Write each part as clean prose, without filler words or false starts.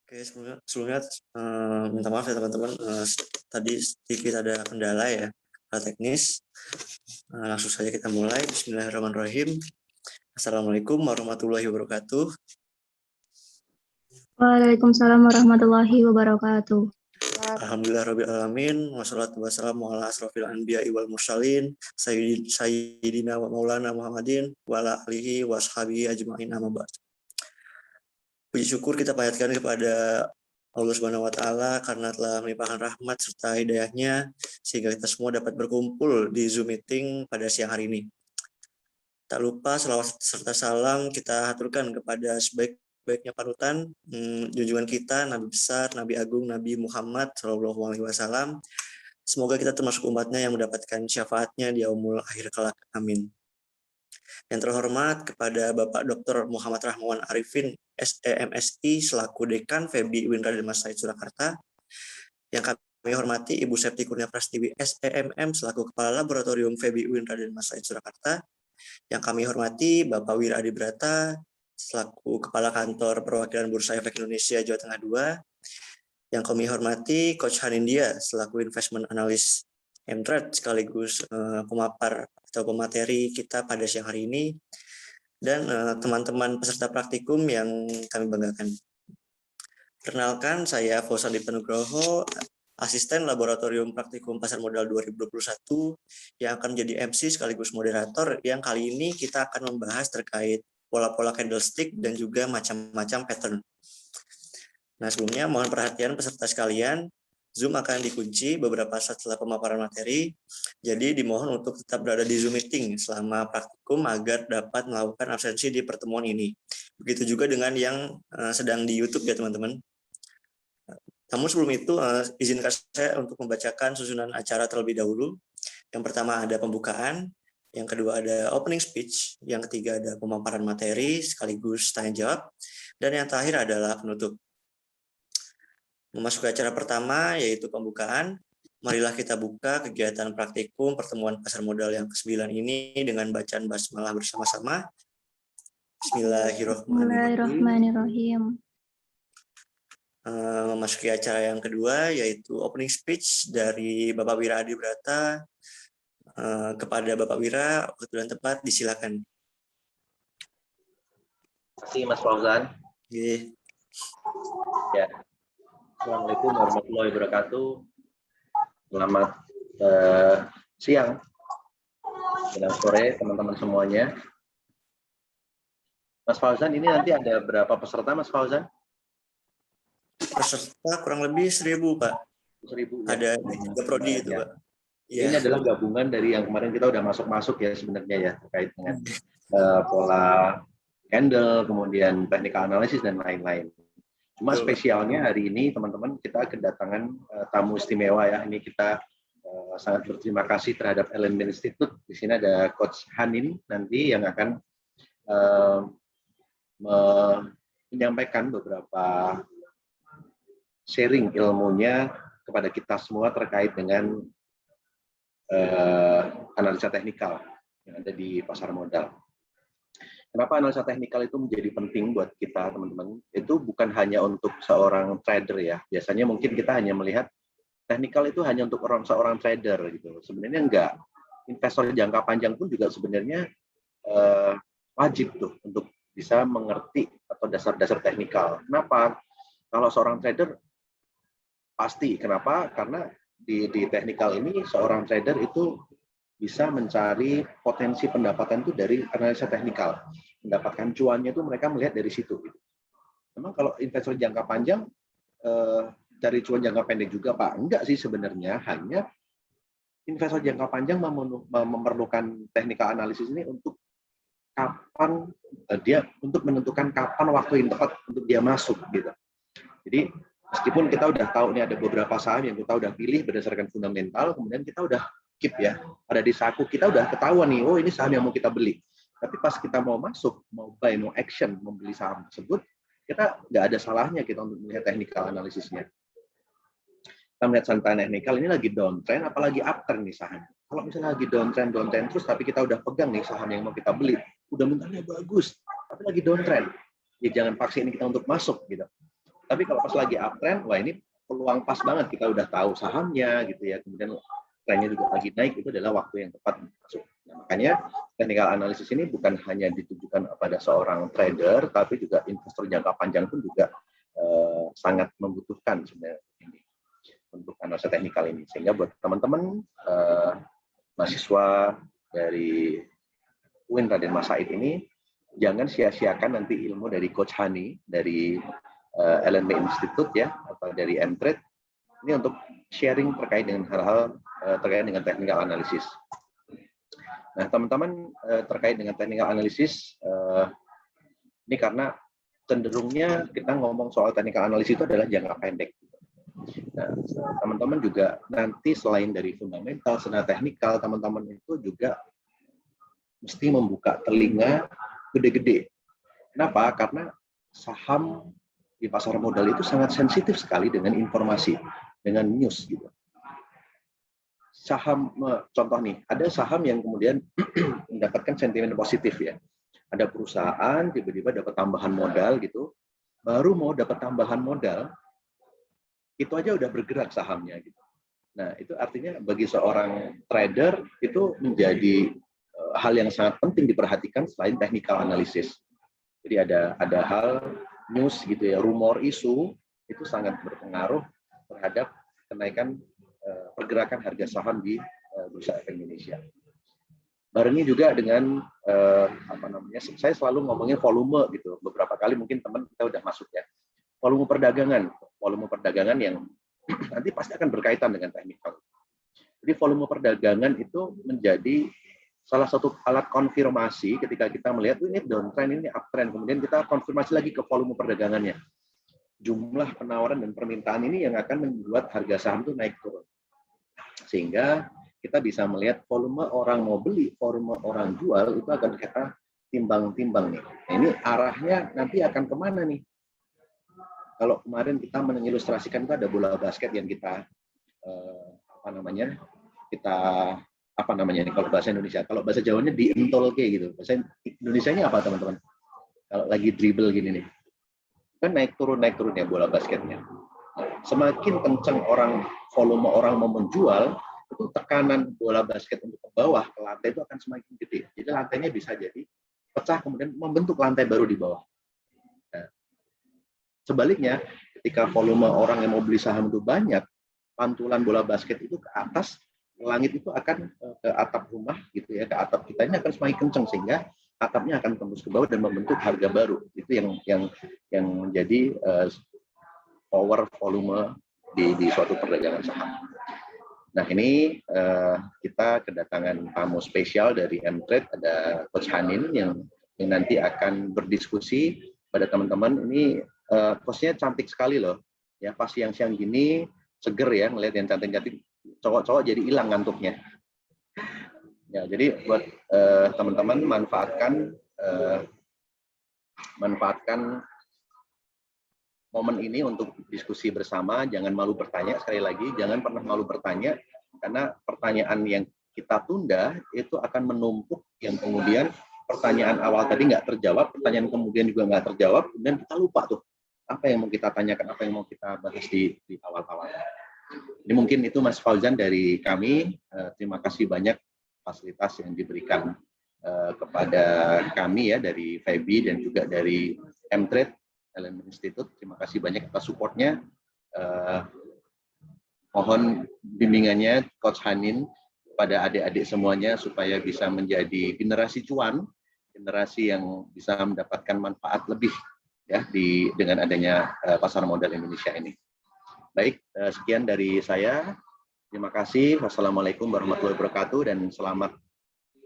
Oke, sebelumnya minta maaf ya teman-teman. Tadi sedikit ada kendala ya, teknis. Langsung saja kita mulai. Bismillahirrahmanirrahim. Assalamualaikum warahmatullahi wabarakatuh. Waalaikumsalam warahmatullahi wabarakatuh. Alhamdulillahirabbil alamin. Wassalatu wassalamu ala asrofil anbiya'i wal mursalin sayyidina wa maulana Muhammadin wa ala alihi wa ashabihi ajma'in amma ba'd. Puji syukur kita panjatkan kepada Allah Subhanahu wa taala karena telah melimpahkan rahmat serta hidayahnya sehingga kita semua dapat berkumpul di Zoom meeting pada siang hari ini. Tak lupa selawat serta salam kita haturkan kepada sebaik-baiknya panutan junjungan kita Nabi besar, Nabi agung, Nabi Muhammad sallallahu alaihi wasallam. Semoga kita termasuk umatnya yang mendapatkan syafaatnya di yaumul akhir kelak. Amin. Yang terhormat kepada Bapak Dr. Muhammad Rahmawan Arifin, SEMSI, selaku Dekan FEBI UIN Raden Mas Said Surakarta. Yang kami hormati Ibu Septi Kurnia Prastiwi, SEMM, selaku Kepala Laboratorium FEBI UIN Raden Mas Said Surakarta. Yang kami hormati Bapak Wira Adibrata, selaku Kepala Kantor Perwakilan Bursa Efek Indonesia Jawa Tengah II. Yang kami hormati Coach Hanindia, selaku Investment Analyst MTrade sekaligus pemapar atau pemateri kita pada siang hari ini, dan teman-teman peserta praktikum yang kami banggakan. Perkenalkan, saya Fauzan Dipenugroho, Asisten Laboratorium Praktikum Pasar Modal 2021 yang akan menjadi MC sekaligus moderator, yang kali ini kita akan membahas terkait pola-pola candlestick dan juga macam-macam pattern. Nah, sebelumnya mohon perhatian peserta sekalian, Zoom akan dikunci beberapa saat setelah pemaparan materi, jadi dimohon untuk tetap berada di Zoom meeting selama praktikum agar dapat melakukan absensi di pertemuan ini. Begitu juga dengan yang sedang di YouTube ya teman-teman. Namun sebelum itu, izinkan saya untuk membacakan susunan acara terlebih dahulu. Yang pertama ada pembukaan, yang kedua ada opening speech, yang ketiga ada pemaparan materi sekaligus tanya jawab, dan yang terakhir adalah penutup. Memasuki acara pertama yaitu pembukaan, marilah kita buka kegiatan praktikum pertemuan pasar modal yang ke-9 ini dengan bacaan basmalah bersama-sama. Bismillahirrahmanirrahim. Memasuki acara yang kedua yaitu opening speech dari Bapak Wira Adibrata. Kepada Bapak Wira, waktu dan tempat disilakan. Terima kasih Mas Fauzan. Ya. Assalamualaikum warahmatullahi wabarakatuh. Selamat siang, selamat sore teman-teman semuanya. Mas Fauzan, ini nanti ada berapa peserta Mas Fauzan? Peserta kurang lebih 1.000 Pak. 1.000 ya? Ada 3 prodi itu Pak. Ya. Ini adalah gabungan dari yang kemarin kita udah masuk ya sebenarnya ya, terkait dengan pola candle, kemudian technical analysis dan lain-lain. Cuma spesialnya hari ini teman-teman kita kedatangan tamu istimewa ya. Ini kita sangat berterima kasih terhadap Elemen Institute. Di sini ada Coach Hanin nanti yang akan menyampaikan beberapa sharing ilmunya kepada kita semua terkait dengan analisa teknikal yang ada di pasar modal. Kenapa analisa teknikal itu menjadi penting buat kita, teman-teman? Itu bukan hanya untuk seorang trader ya. Biasanya mungkin kita hanya melihat teknikal itu hanya untuk seorang trader gitu. Sebenarnya enggak. Investor jangka panjang pun juga sebenarnya wajib tuh untuk bisa mengerti atau dasar-dasar teknikal. Kenapa? Kalau seorang trader pasti. Kenapa? Karena di teknikal ini seorang trader itu bisa mencari potensi pendapatan itu dari analisa teknikal. Mendapatkan cuannya itu mereka melihat dari situ. Memang kalau investor jangka panjang, cari cuan jangka pendek juga Pak. Enggak sih sebenarnya, hanya investor jangka panjang memerlukan technical analisis ini untuk kapan untuk menentukan kapan waktu yang tepat untuk dia masuk gitu. Jadi meskipun kita udah tahu nih ada beberapa saham yang kita udah pilih berdasarkan fundamental, kemudian kita udah keep ya, ada di saku kita udah ketahuan nih, oh ini saham yang mau kita beli. Tapi pas kita mau masuk, mau buy, mau action, membeli saham tersebut, kita nggak ada salahnya kita untuk melihat technical analisisnya. Kita melihat santai technical ini lagi downtrend, apalagi uptrend nih saham. Kalau misalnya lagi downtrend terus, tapi kita udah pegang nih saham yang mau kita beli, udah mentalnya bagus, tapi lagi downtrend, ya jangan paksain kita untuk masuk gitu. Tapi kalau pas lagi uptrend, wah ini peluang pas banget, kita udah tahu sahamnya gitu ya, kemudian trennya juga lagi naik, itu adalah waktu yang tepat untuk masuk. Nah, makanya technical analysis ini bukan hanya ditujukan pada seorang trader, tapi juga investor jangka panjang pun juga sangat membutuhkan sebenarnya ini untuk analisa teknikal ini. Sehingga buat teman-teman mahasiswa dari UIN Raden Mas Said ini, jangan sia-siakan nanti ilmu dari Coach Hani dari LMB Institute ya, atau dari Mtrade ini untuk sharing terkait dengan hal-hal terkait dengan technical analysis. Nah, teman-teman terkait dengan technical analysis ini karena cenderungnya kita ngomong soal technical analysis itu adalah jangka pendek. Nah, teman-teman juga nanti selain dari fundamental, secara teknikal, teman-teman itu juga mesti membuka telinga gede-gede. Kenapa? Karena saham di pasar modal itu sangat sensitif sekali dengan informasi, dengan news gitu. Saham, contoh nih, ada saham yang kemudian mendapatkan sentimen positif ya. Ada perusahaan tiba-tiba dapat tambahan modal gitu, baru mau dapat tambahan modal, itu aja udah bergerak sahamnya gitu. Nah, itu artinya bagi seorang trader itu menjadi hal yang sangat penting diperhatikan selain technical analysis. Jadi ada hal news gitu ya, rumor isu itu sangat berpengaruh terhadap kenaikan pergerakan harga saham di Bursa Efek Indonesia. Barengi juga dengan saya selalu ngomongin volume gitu. Beberapa kali mungkin teman kita udah masuk ya. Volume perdagangan yang nanti pasti akan berkaitan dengan teknikal. Jadi volume perdagangan itu menjadi salah satu alat konfirmasi ketika kita melihat ini downtrend, ini uptrend, kemudian kita konfirmasi lagi ke volume perdagangannya. Jumlah penawaran dan permintaan ini yang akan membuat harga saham itu naik turun. Sehingga kita bisa melihat volume orang mau beli, volume orang jual itu akan kita timbang-timbang nih. Nah, ini arahnya nanti akan kemana nih? Kalau kemarin kita mengilustrasikan itu ada bola basket yang kita kalau bahasa Indonesia, kalau bahasa Jawanya dientol kayak gitu. Bahasa Indonesianya apa teman-teman? Kalau lagi dribble gini nih, kan naik turun ya bola basketnya. Semakin kencang volume orang mau menjual, itu tekanan bola basket untuk ke bawah ke lantai itu akan semakin gede. Jadi lantainya bisa jadi pecah kemudian membentuk lantai baru di bawah. Nah, sebaliknya, ketika volume orang yang mau beli saham itu banyak, pantulan bola basket itu ke atas, langit itu akan ke atap rumah gitu ya, ke atap kita ini akan semakin kencang sehingga atapnya akan tembus ke bawah dan membentuk harga baru. Itu yang menjadi power volume di suatu perdagangan saham. Nah, ini kita kedatangan tamu spesial dari Mtrade, ada Coach Hanin yang nanti akan berdiskusi pada teman-teman. Ini coachnya cantik sekali loh. Ya, pas siang-siang gini seger ya ngelihat yang cantik-cantik, cowok-cowok jadi hilang ngantuknya. Ya, jadi buat teman-teman manfaatkan momen ini untuk diskusi bersama. Jangan malu bertanya, sekali lagi jangan pernah malu bertanya, karena pertanyaan yang kita tunda itu akan menumpuk, yang kemudian pertanyaan awal tadi nggak terjawab, pertanyaan kemudian juga nggak terjawab, dan kita lupa tuh apa yang mau kita tanyakan, apa yang mau kita bahas di awal-awal. Ini mungkin itu Mas Fauzan dari kami. Terima kasih banyak fasilitas yang diberikan kepada kami ya dari FEBI dan juga dari Mtrade LMB Institute. Terima kasih banyak atas supportnya. Mohon bimbingannya Coach Hanin pada adik-adik semuanya supaya bisa menjadi generasi cuan, generasi yang bisa mendapatkan manfaat lebih ya dengan adanya pasar modal Indonesia ini. Baik, sekian dari saya. Terima kasih. Wassalamualaikum warahmatullahi wabarakatuh dan selamat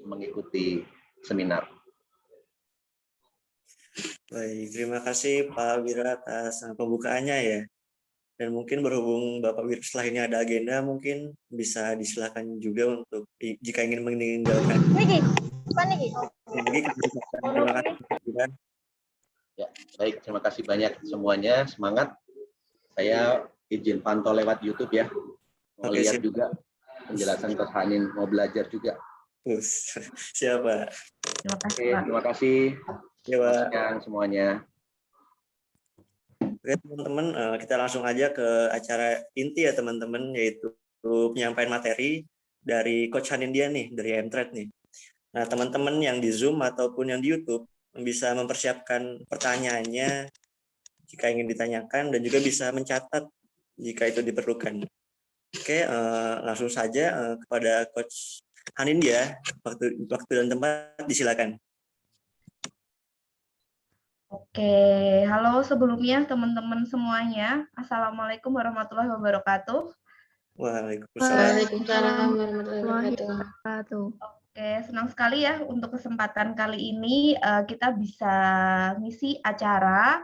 mengikuti seminar. Baik, terima kasih Pak Wira atas pembukaannya ya. Dan mungkin berhubung Bapak Wira setelah ini ada agenda, mungkin bisa disilakan juga untuk jika ingin meninggalkan. Terima kasih. Ya, baik, terima kasih banyak semuanya. Semangat. Saya izin pantau lewat YouTube ya. Mau lihat juga penjelasan Coach Hanin, mau belajar juga. Siapa? Terima kasih, Oke, Pak. terima kasih. Selamat siang semuanya. Oke teman-teman, kita langsung aja ke acara inti ya teman-teman, yaitu penyampaian materi dari Coach Hanindya nih, dari Mtrade nih. Nah teman-teman yang di Zoom ataupun yang di YouTube bisa mempersiapkan pertanyaannya jika ingin ditanyakan dan juga bisa mencatat jika itu diperlukan. Oke, langsung saja kepada Coach Hanindya, waktu dan tempat disilakan. Oke, halo sebelumnya teman-teman semuanya. Assalamualaikum warahmatullahi wabarakatuh. Waalaikumsalam warahmatullahi wabarakatuh. Oke, senang sekali ya untuk kesempatan kali ini kita bisa ngisi acara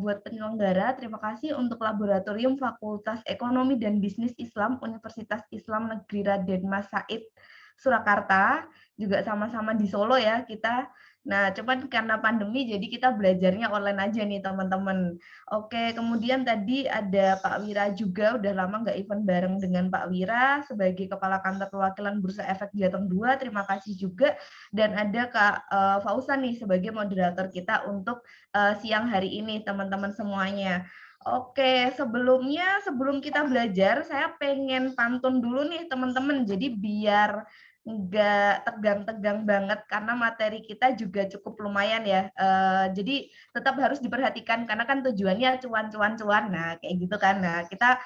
buat penyelenggara. Terima kasih untuk Laboratorium Fakultas Ekonomi dan Bisnis Islam Universitas Islam Negeri Raden Mas Said Surakarta, juga sama-sama di Solo ya kita. Nah, cuman karena pandemi jadi kita belajarnya online aja nih teman-teman. Oke, kemudian tadi ada Pak Wira juga, udah lama nggak event bareng dengan Pak Wira sebagai Kepala Kantor Perwakilan Bursa Efek Jateng 2, terima kasih juga. Dan ada Kak Fauzan nih sebagai moderator kita untuk siang hari ini teman-teman semuanya. Oke, sebelum kita belajar, saya pengen pantun dulu nih teman-teman, jadi biar nggak tegang-tegang banget karena materi kita juga cukup lumayan ya. Jadi tetap harus diperhatikan karena kan tujuannya cuan-cuan-cuan. Nah, kayak gitu kan. Nah, kita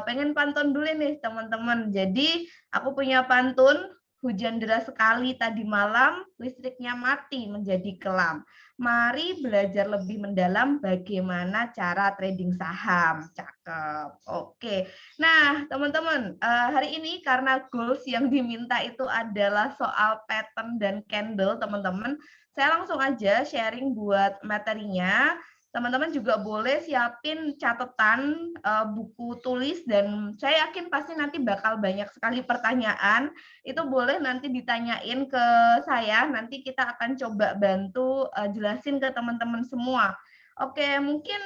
pengen pantun dulu nih teman-teman. Jadi aku punya pantun, hujan deras sekali tadi malam, listriknya mati menjadi kelam. Mari belajar lebih mendalam bagaimana cara trading saham. Cakep. Oke. Nah, teman-teman, hari ini karena goals yang diminta itu adalah soal pattern dan candle, teman-teman, saya langsung aja sharing buat materinya. Teman-teman juga boleh siapin catatan, buku tulis, dan saya yakin pasti nanti bakal banyak sekali pertanyaan. Itu boleh nanti ditanyain ke saya, nanti kita akan coba bantu jelasin ke teman-teman semua. Oke, mungkin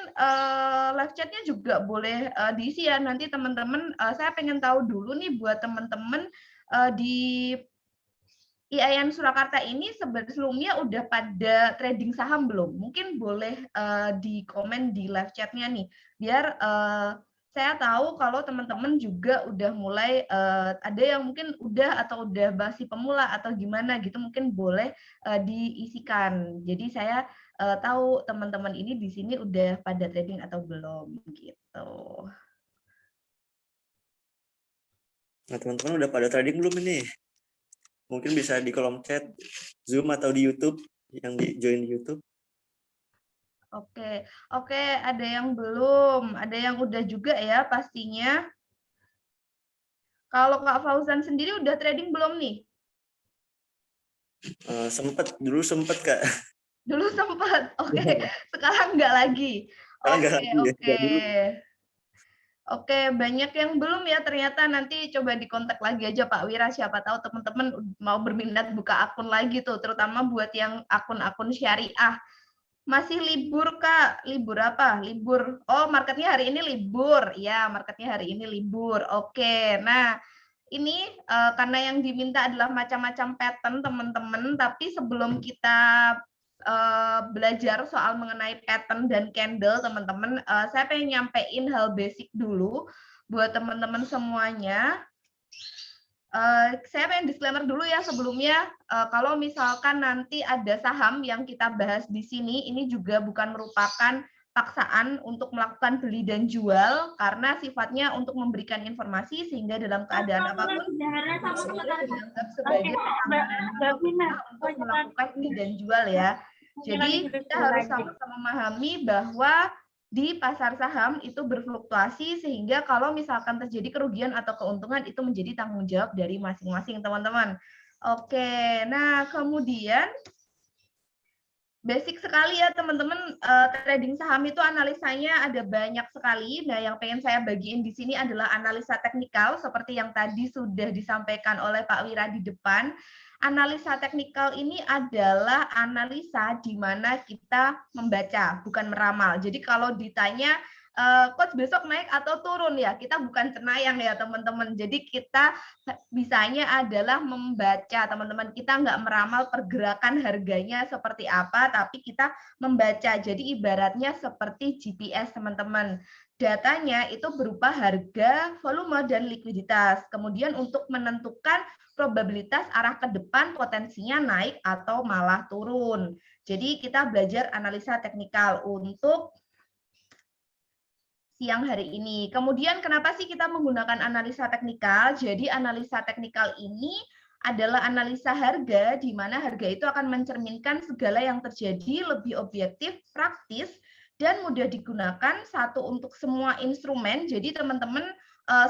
live chat-nya juga boleh diisi ya. Nanti teman-teman, saya pengen tahu dulu nih buat teman-teman di IAIN Surakarta ini sebelumnya udah pada trading saham belum? Mungkin boleh di komen di live chat-nya nih, biar saya tahu kalau teman-teman juga udah mulai ada yang mungkin udah atau udah masih pemula atau gimana gitu, mungkin boleh diisikan. Jadi saya tahu teman-teman ini di sini udah pada trading atau belum gitu. Nah teman-teman udah pada trading belum ini? Mungkin bisa di kolom chat Zoom atau di YouTube, yang di join di YouTube. Oke, ada yang belum, ada yang udah juga ya pastinya. Kalau Kak Fauzan sendiri udah trading belum nih? Dulu sempet Kak. Dulu sempat, oke. Sekarang nggak lagi. Oke. Oke, banyak yang belum ya ternyata, nanti coba dikontak lagi aja Pak Wira, siapa tahu teman-teman mau berminat buka akun lagi tuh, terutama buat yang akun-akun syariah. Masih libur Kak, libur apa? Libur, oh marketnya hari ini libur, ya marketnya hari ini libur, oke. Nah ini karena yang diminta adalah macam-macam pattern teman-teman, tapi sebelum kita belajar soal mengenai pattern dan candle teman-teman, saya pengen nyampein hal basic dulu buat teman-teman semuanya. Saya pengen disclaimer dulu ya sebelumnya, kalau misalkan nanti ada saham yang kita bahas di sini, ini juga bukan merupakan paksaan untuk melakukan beli dan jual, karena sifatnya untuk memberikan informasi sehingga dalam keadaan apapun dianggap sebagai untuk melakukan beli dan jual ya. Jadi kita harus sama-sama memahami bahwa di pasar saham itu berfluktuasi, sehingga kalau misalkan terjadi kerugian atau keuntungan itu menjadi tanggung jawab dari masing-masing teman-teman. Oke, nah kemudian basic sekali ya teman-teman, trading saham itu analisanya ada banyak sekali. Nah yang pengen saya bagiin di sini adalah analisa teknikal seperti yang tadi sudah disampaikan oleh Pak Wira di depan. Analisa teknikal ini adalah analisa di mana kita membaca, bukan meramal. Jadi kalau ditanya coach besok naik atau turun ya. Kita bukan cenayang ya teman-teman. Jadi kita bisanya adalah membaca teman-teman. Kita nggak meramal pergerakan harganya seperti apa, tapi kita membaca. Jadi ibaratnya seperti GPS teman-teman. Datanya itu berupa harga, volume, dan likuiditas. Kemudian untuk menentukan probabilitas arah ke depan potensinya naik atau malah turun. Jadi kita belajar analisa teknikal untuk siang hari ini. Kemudian kenapa sih kita menggunakan analisa teknikal? Jadi analisa teknikal ini adalah analisa harga, di mana harga itu akan mencerminkan segala yang terjadi lebih objektif, praktis, dan mudah digunakan satu untuk semua instrumen. Jadi teman-teman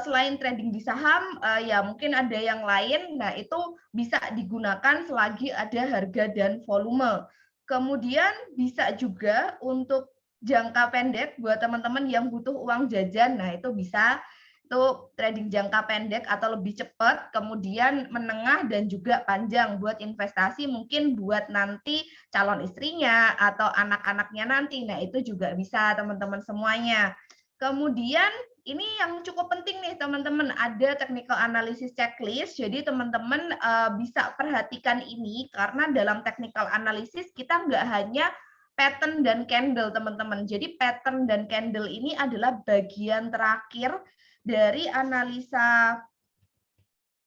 selain trading di saham, ya mungkin ada yang lain, nah itu bisa digunakan selagi ada harga dan volume. Kemudian bisa juga untuk jangka pendek buat teman-teman yang butuh uang jajan, nah itu bisa itu trading jangka pendek atau lebih cepat, kemudian menengah dan juga panjang buat investasi mungkin buat nanti calon istrinya atau anak-anaknya nanti, nah itu juga bisa teman-teman semuanya. Kemudian ini yang cukup penting nih teman-teman, ada technical analysis checklist, jadi teman-teman bisa perhatikan ini karena dalam technical analysis kita nggak hanya pattern dan candle teman-teman. Jadi pattern dan candle ini adalah bagian terakhir dari analisa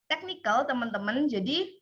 teknikal teman-teman. Jadi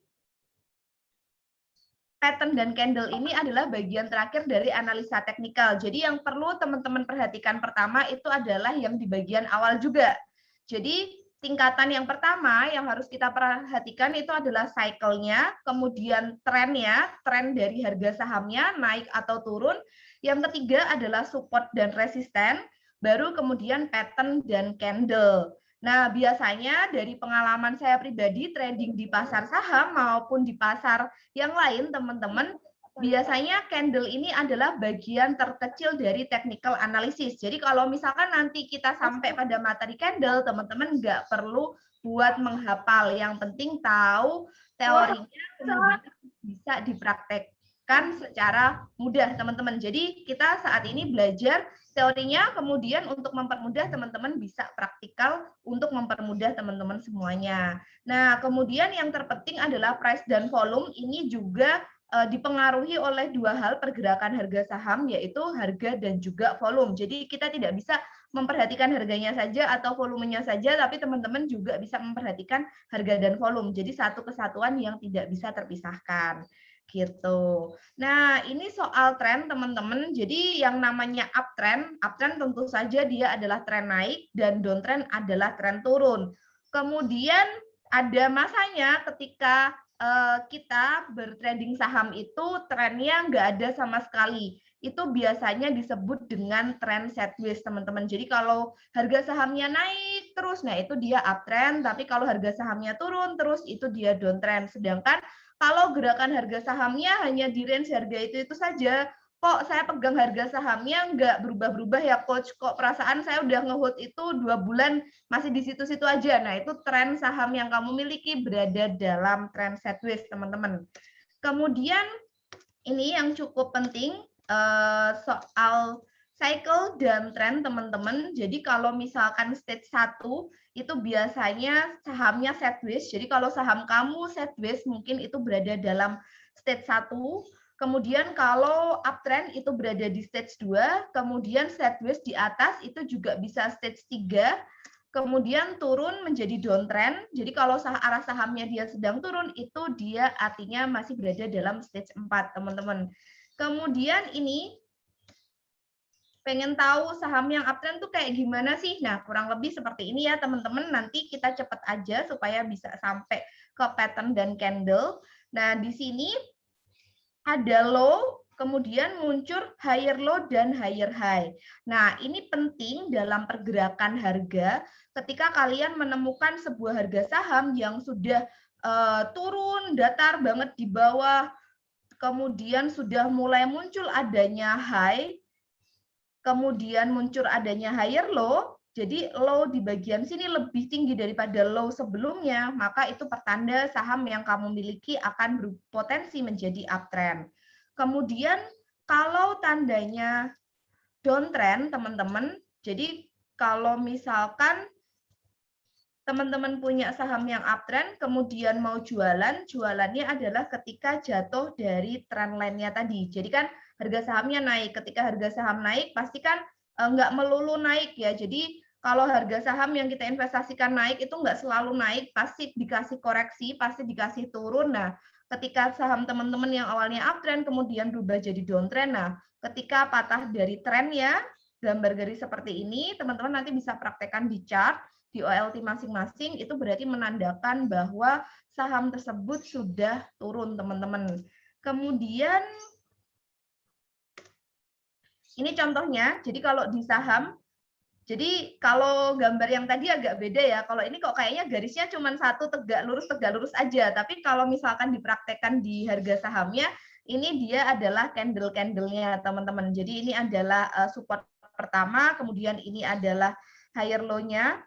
pattern dan candle ini adalah bagian terakhir dari analisa teknikal. Jadi yang perlu teman-teman perhatikan pertama itu adalah yang di bagian awal juga. Jadi tingkatan yang pertama yang harus kita perhatikan itu adalah cycle-nya, kemudian trennya, tren dari harga sahamnya naik atau turun. Yang ketiga adalah support dan resisten, baru kemudian pattern dan candle. Nah, biasanya dari pengalaman saya pribadi trading di pasar saham maupun di pasar yang lain, teman-teman, biasanya candle ini adalah bagian terkecil dari technical analysis. Jadi kalau misalkan nanti kita sampai pada materi candle, teman-teman nggak perlu buat menghafal. Yang penting tahu teorinya, kemudian bisa dipraktekkan secara mudah, teman-teman. Jadi kita saat ini belajar teorinya, kemudian untuk mempermudah teman-teman bisa praktikal untuk mempermudah teman-teman semuanya. Nah, kemudian yang terpenting adalah price dan volume. Ini juga dipengaruhi oleh dua hal pergerakan harga saham, yaitu harga dan juga volume. Jadi kita tidak bisa memperhatikan harganya saja atau volumenya saja, tapi teman-teman juga bisa memperhatikan harga dan volume. Jadi satu kesatuan yang tidak bisa terpisahkan. Gitu. Nah, ini soal tren teman-teman. Jadi yang namanya uptrend tentu saja dia adalah tren naik dan downtrend adalah tren turun. Kemudian ada masanya ketika kita bertrading saham itu trennya nggak ada sama sekali. Itu biasanya disebut dengan tren sideways, teman-teman. Jadi kalau harga sahamnya naik terus, nah itu dia uptrend. Tapi kalau harga sahamnya turun terus, itu dia downtrend. Sedangkan kalau gerakan harga sahamnya hanya di range harga itu saja, kok saya pegang harga sahamnya nggak berubah-berubah ya coach, kok perasaan saya udah nge-hold itu 2 bulan masih di situ-situ aja. Nah, itu tren saham yang kamu miliki berada dalam tren sideways, teman-teman. Kemudian ini yang cukup penting soal cycle dan tren, teman-teman. Jadi kalau misalkan stage 1 itu biasanya sahamnya sideways. Jadi kalau saham kamu sideways mungkin itu berada dalam stage 1. Kemudian kalau uptrend itu berada di stage 2, kemudian sideways di atas itu juga bisa stage 3, kemudian turun menjadi downtrend. Jadi kalau arah sahamnya dia sedang turun, itu dia artinya masih berada dalam stage 4, teman-teman. Kemudian ini, pengen tahu saham yang uptrend tuh kayak gimana sih? Nah, kurang lebih seperti ini ya, teman-teman. Nanti kita cepat aja supaya bisa sampai ke pattern dan candle. Nah, di sini ada low, kemudian muncul higher low dan higher high. Nah, ini penting dalam pergerakan harga ketika kalian menemukan sebuah harga saham yang sudah turun datar banget di bawah, kemudian sudah mulai muncul adanya high, kemudian muncul adanya higher low, jadi low di bagian sini lebih tinggi daripada low sebelumnya, maka itu pertanda saham yang kamu miliki akan berpotensi menjadi uptrend. Kemudian kalau tandanya downtrend, teman-teman, Jadi kalau misalkan teman-teman punya saham yang uptrend, kemudian mau jualan, jualannya adalah ketika jatuh dari trendline-nya tadi. Jadi kan harga sahamnya naik. Ketika harga saham naik, pasti kan nggak melulu naik ya. Jadi kalau harga saham yang kita investasikan naik, itu nggak selalu naik, pasti dikasih koreksi, pasti dikasih turun. Nah, ketika saham teman-teman yang awalnya uptrend, kemudian berubah jadi downtrend, nah ketika patah dari trennya, gambar garis seperti ini, teman-teman nanti bisa praktekkan di chart, di OLT masing-masing, itu berarti menandakan bahwa saham tersebut sudah turun, teman-teman. Kemudian, ini contohnya, jadi kalau di saham, jadi kalau gambar yang tadi agak beda ya, kalau ini kok kayaknya garisnya cuma satu tegak lurus aja, tapi kalau misalkan dipraktekkan di harga sahamnya, ini dia adalah candle-candle-nya, teman-teman. Jadi ini adalah support pertama, kemudian ini adalah higher low-nya.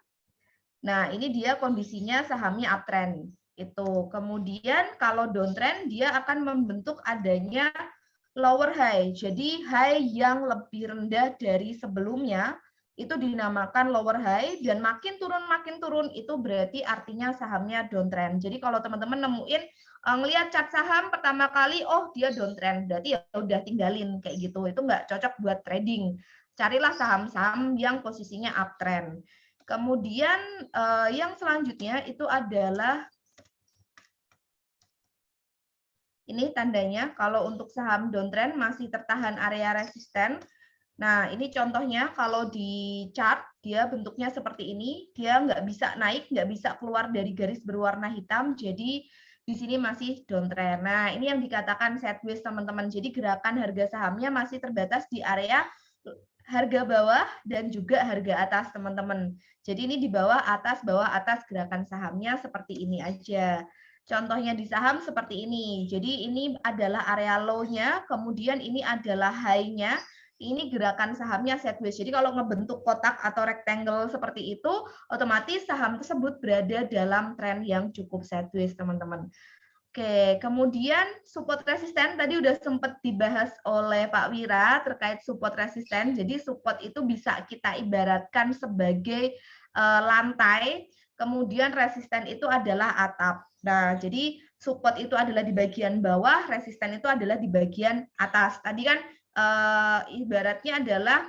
Nah, ini dia kondisinya sahamnya uptrend. Itu. Kemudian kalau downtrend dia akan membentuk adanya lower high. Jadi high yang lebih rendah dari sebelumnya itu dinamakan lower high, dan makin turun itu berarti artinya sahamnya downtrend. Jadi kalau teman-teman nemuin ngelihat chart saham pertama kali, oh dia downtrend, berarti ya udah tinggalin kayak gitu. Itu nggak cocok buat trading. Carilah saham-saham yang posisinya uptrend. Kemudian yang selanjutnya itu adalah ini tandanya kalau untuk saham downtrend masih tertahan area resisten. Nah, ini contohnya kalau di chart dia bentuknya seperti ini, dia nggak bisa naik, nggak bisa keluar dari garis berwarna hitam, jadi di sini masih downtrend. Nah, ini yang dikatakan sideways, teman-teman. Jadi gerakan harga sahamnya masih terbatas di area harga bawah dan juga harga atas, teman-teman. Jadi ini di bawah atas gerakan sahamnya seperti ini aja. Contohnya di saham seperti ini. Jadi ini adalah area low-nya, kemudian ini adalah high-nya. Ini gerakan sahamnya sideways. Jadi kalau ngebentuk kotak atau rectangle seperti itu, otomatis saham tersebut berada dalam tren yang cukup sideways, teman-teman. Oke, kemudian support resisten tadi udah sempat dibahas oleh Pak Wira terkait support resisten. Jadi support itu bisa kita ibaratkan sebagai lantai, kemudian resisten itu adalah atap. Nah, jadi support itu adalah di bagian bawah, resisten itu adalah di bagian atas. Tadi kan ibaratnya adalah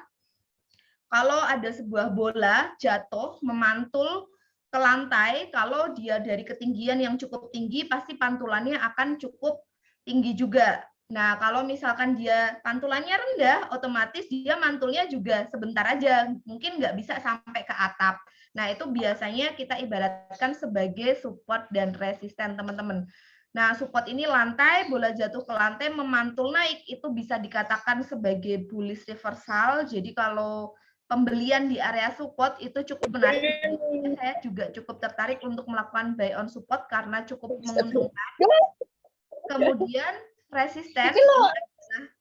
kalau ada sebuah bola jatuh memantul ke lantai, kalau dia dari ketinggian yang cukup tinggi, pasti pantulannya akan cukup tinggi juga. Nah, kalau misalkan dia pantulannya rendah, otomatis dia mantulnya juga sebentar aja, mungkin nggak bisa sampai ke atap. Nah, itu biasanya kita ibaratkan sebagai support dan resisten, teman-teman. Nah, support ini lantai, bola jatuh ke lantai, memantul naik, itu bisa dikatakan sebagai bullish reversal. Jadi kalau pembelian di area support itu cukup menarik. Saya juga cukup tertarik untuk melakukan buy on support karena cukup menguntungkan. Kemudian resisten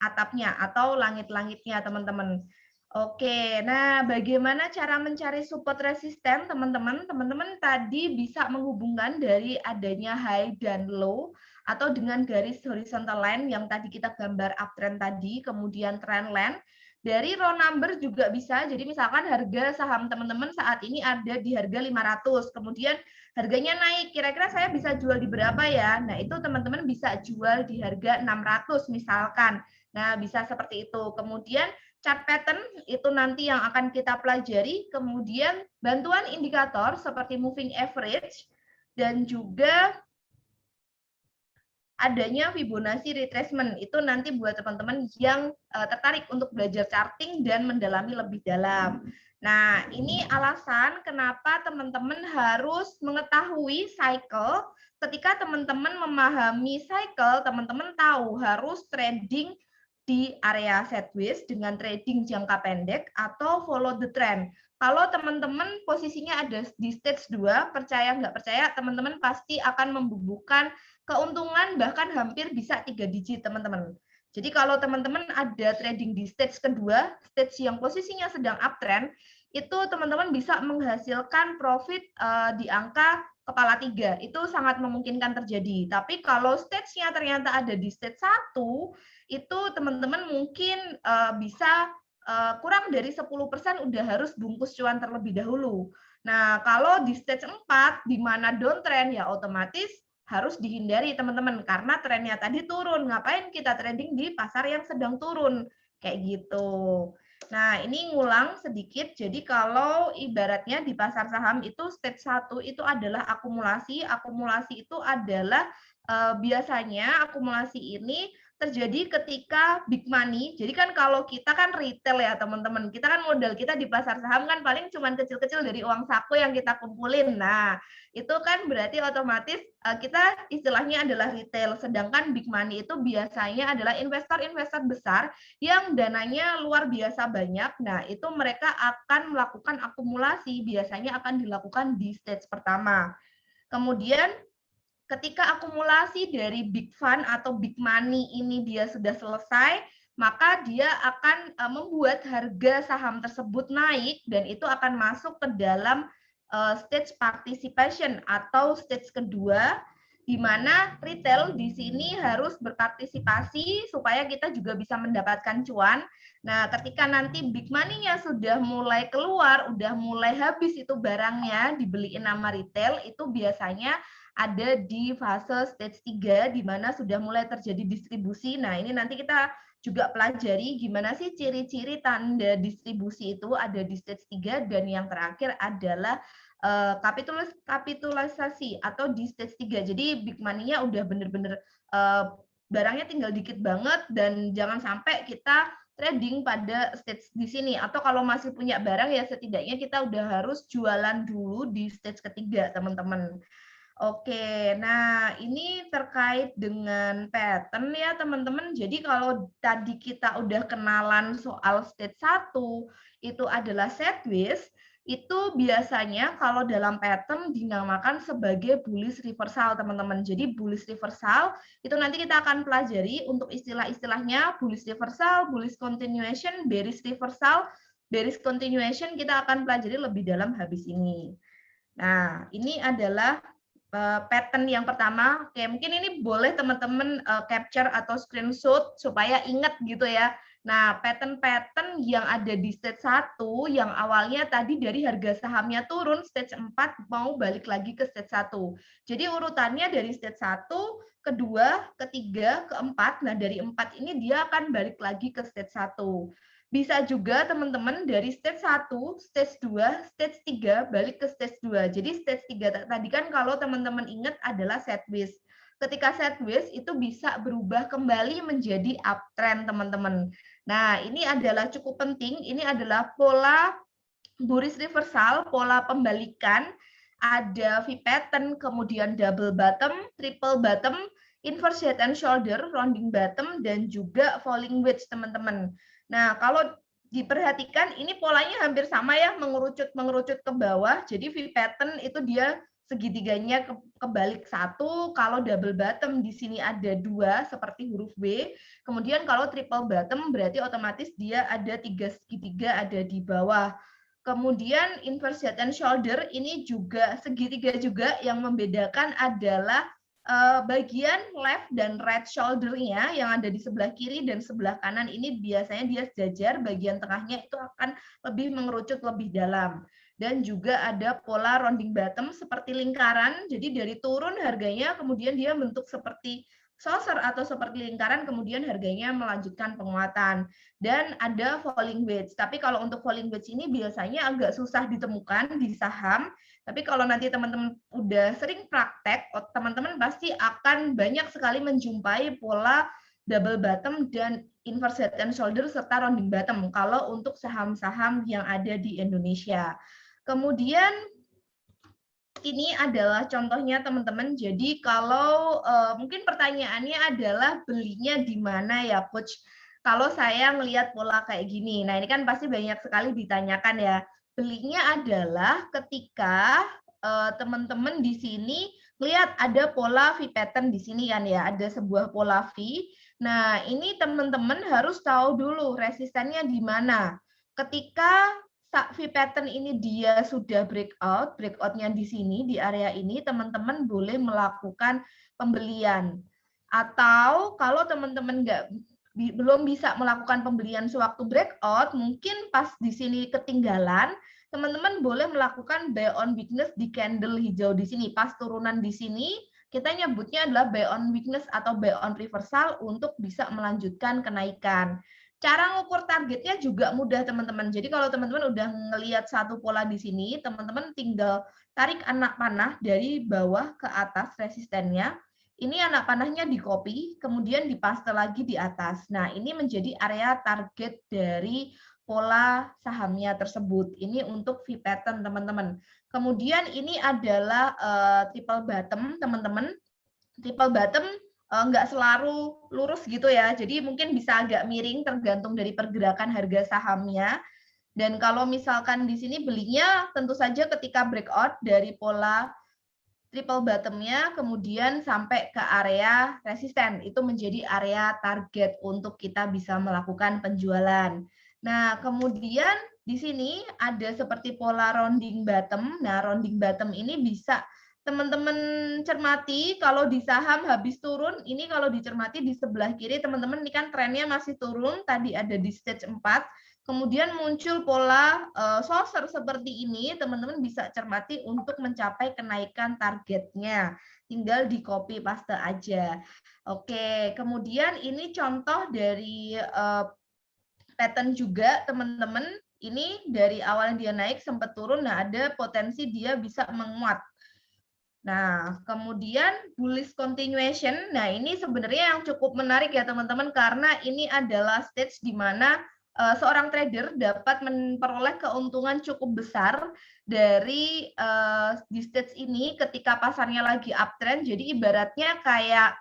atapnya atau langit-langitnya, teman-teman. Oke, nah bagaimana cara mencari support resisten, teman-teman? Teman-teman tadi bisa menghubungkan dari adanya high dan low atau dengan garis horizontal line yang tadi kita gambar uptrend tadi, kemudian trend line. Dari raw number juga bisa, jadi misalkan harga saham teman-teman saat ini ada di harga 500, kemudian harganya naik, kira-kira saya bisa jual di berapa ya? Nah, itu teman-teman bisa jual di harga 600 misalkan. Nah, bisa seperti itu. Kemudian chart pattern itu nanti yang akan kita pelajari, kemudian bantuan indikator seperti moving average, dan juga adanya Fibonacci retracement. Itu nanti buat teman-teman yang tertarik untuk belajar charting dan mendalami lebih dalam. Nah, ini alasan kenapa teman-teman harus mengetahui cycle. Ketika teman-teman memahami cycle, teman-teman tahu harus trading di area sideways dengan trading jangka pendek atau follow the trend. Kalau teman-teman posisinya ada di stage 2, percaya nggak percaya, teman-teman pasti akan membubuhkan keuntungan bahkan hampir bisa 3 digit, teman-teman. Jadi kalau teman-teman ada trading di stage kedua, stage yang posisinya sedang uptrend, itu teman-teman bisa menghasilkan profit di angka kepala 3. Itu sangat memungkinkan terjadi. Tapi kalau stage-nya ternyata ada di stage 1, itu teman-teman mungkin bisa kurang dari 10% udah harus bungkus cuan terlebih dahulu. Nah, kalau di stage 4 di mana downtrend ya otomatis harus dihindari teman-teman karena trennya tadi turun. Ngapain kita trading di pasar yang sedang turun? Kayak gitu. Nah, ini ngulang sedikit. Jadi kalau ibaratnya di pasar saham itu stage 1 itu adalah akumulasi. Akumulasi itu adalah biasanya akumulasi ini terjadi ketika big money. Jadi kan kalau kita kan retail ya teman-teman, kita kan modal kita di pasar saham kan paling cuma kecil-kecil dari uang saku yang kita kumpulin. Nah, itu kan berarti otomatis kita istilahnya adalah retail. Sedangkan big money itu biasanya adalah investor-investor besar yang dananya luar biasa banyak. Nah, itu mereka akan melakukan akumulasi, biasanya akan dilakukan di stage pertama. Kemudian ketika akumulasi dari big fund atau big money ini dia sudah selesai, maka dia akan membuat harga saham tersebut naik dan itu akan masuk ke dalam stage participation atau stage kedua, di mana retail di sini harus berpartisipasi supaya kita juga bisa mendapatkan cuan. Nah, ketika nanti big money-nya sudah mulai keluar, udah mulai habis itu barangnya dibeliin sama retail, itu biasanya ada di fase stage 3 di mana sudah mulai terjadi distribusi. Nah, ini nanti kita juga pelajari gimana sih ciri-ciri tanda distribusi itu ada di stage 3 dan yang terakhir adalah kapitalisasi atau di stage 3. Jadi big money-nya udah bener-bener barangnya tinggal dikit banget dan jangan sampai kita trading pada stage di sini atau kalau masih punya barang ya setidaknya kita udah harus jualan dulu di stage ketiga, teman-teman. Oke, nah ini terkait dengan pattern ya teman-teman. Jadi kalau tadi kita udah kenalan soal stage 1, itu adalah sideways, itu biasanya kalau dalam pattern dinamakan sebagai bullish reversal teman-teman. Jadi bullish reversal itu nanti kita akan pelajari untuk istilah-istilahnya bullish reversal, bullish continuation, bearish reversal, bearish continuation kita akan pelajari lebih dalam habis ini. Nah, ini adalah pattern yang pertama. Oke, mungkin ini boleh teman-teman capture atau screenshot supaya ingat gitu ya. Nah, pattern-pattern yang ada di stage 1 yang awalnya tadi dari harga sahamnya turun, stage 4 mau balik lagi ke stage 1. Jadi urutannya dari stage 1, kedua, ketiga, keempat. Nah, dari 4 ini dia akan balik lagi ke stage 1. Bisa juga teman-teman dari stage 1, stage 2, stage 3 balik ke stage 2. Jadi stage 3 tadi kan kalau teman-teman ingat adalah sideways. Ketika sideways itu bisa berubah kembali menjadi uptrend teman-teman. Nah, ini adalah cukup penting. Ini adalah pola bullish reversal, pola pembalikan. Ada V pattern, kemudian double bottom, triple bottom, inverse head and shoulder, rounding bottom, dan juga falling wedge teman-teman. Nah, kalau diperhatikan ini polanya hampir sama ya, mengerucut ke bawah. Jadi V pattern itu dia segitiganya kebalik 1, kalau double bottom di sini ada 2 seperti huruf W. Kemudian kalau triple bottom berarti otomatis dia ada 3 segitiga ada di bawah. Kemudian inverse head and shoulder ini juga segitiga juga, yang membedakan adalah bagian left dan right shoulder-nya yang ada di sebelah kiri dan sebelah kanan ini biasanya dia sejajar, bagian tengahnya itu akan lebih mengerucut lebih dalam. Dan juga ada pola rounding bottom seperti lingkaran, jadi dari turun harganya kemudian dia bentuk seperti saucer atau seperti lingkaran, kemudian harganya melanjutkan penguatan. Dan ada falling wedge, tapi kalau untuk falling wedge ini biasanya agak susah ditemukan di saham. Tapi kalau nanti teman-teman udah sering praktek, teman-teman pasti akan banyak sekali menjumpai pola double bottom dan inverse head and shoulder serta rounding bottom kalau untuk saham-saham yang ada di Indonesia. Kemudian ini adalah contohnya teman-teman. Jadi kalau mungkin pertanyaannya adalah belinya di mana ya coach? Kalau saya melihat pola kayak gini, nah ini kan pasti banyak sekali ditanyakan ya. Belinya adalah ketika teman-teman di sini lihat ada pola V pattern di sini kan ya, ada sebuah pola V. Nah, ini teman-teman harus tahu dulu resistennya di mana. Ketika V pattern ini dia sudah breakout-nya di sini, di area ini, teman-teman boleh melakukan pembelian. Atau kalau teman-teman nggak belum bisa melakukan pembelian sewaktu breakout, mungkin pas di sini ketinggalan, teman-teman boleh melakukan buy on weakness di candle hijau di sini. Pas turunan di sini, kita nyebutnya adalah buy on weakness atau buy on reversal untuk bisa melanjutkan kenaikan. Cara ngukur targetnya juga mudah, teman-teman. Jadi kalau teman-teman udah ngelihat satu pola di sini, teman-teman tinggal tarik anak panah dari bawah ke atas resistennya. Ini anak panahnya di copy, kemudian dipaste lagi di atas. Nah, ini menjadi area target dari pola sahamnya tersebut. Ini untuk V pattern, teman-teman. Kemudian ini adalah triple bottom, teman-teman. Triple bottom nggak selalu lurus gitu ya. Jadi mungkin bisa agak miring tergantung dari pergerakan harga sahamnya. Dan kalau misalkan di sini belinya tentu saja ketika breakout dari pola triple bottom-nya, kemudian sampai ke area resisten. Itu menjadi area target untuk kita bisa melakukan penjualan. Nah, kemudian di sini ada seperti pola rounding bottom. Nah, rounding bottom ini bisa teman-teman cermati kalau di saham habis turun, ini kalau dicermati di sebelah kiri, teman-teman ini kan trennya masih turun, tadi ada di stage 4, kemudian muncul pola saucer seperti ini, teman-teman bisa cermati untuk mencapai kenaikan targetnya. Tinggal di copy paste aja. Oke, kemudian ini contoh dari pattern juga, teman-teman. Ini dari awalnya dia naik sempat turun, nah ada potensi dia bisa menguat. Nah, kemudian bullish continuation. Nah, ini sebenarnya yang cukup menarik ya teman-teman, karena ini adalah stage di mana seorang trader dapat memperoleh keuntungan cukup besar dari di stage ini ketika pasarnya lagi uptrend. Jadi ibaratnya kayak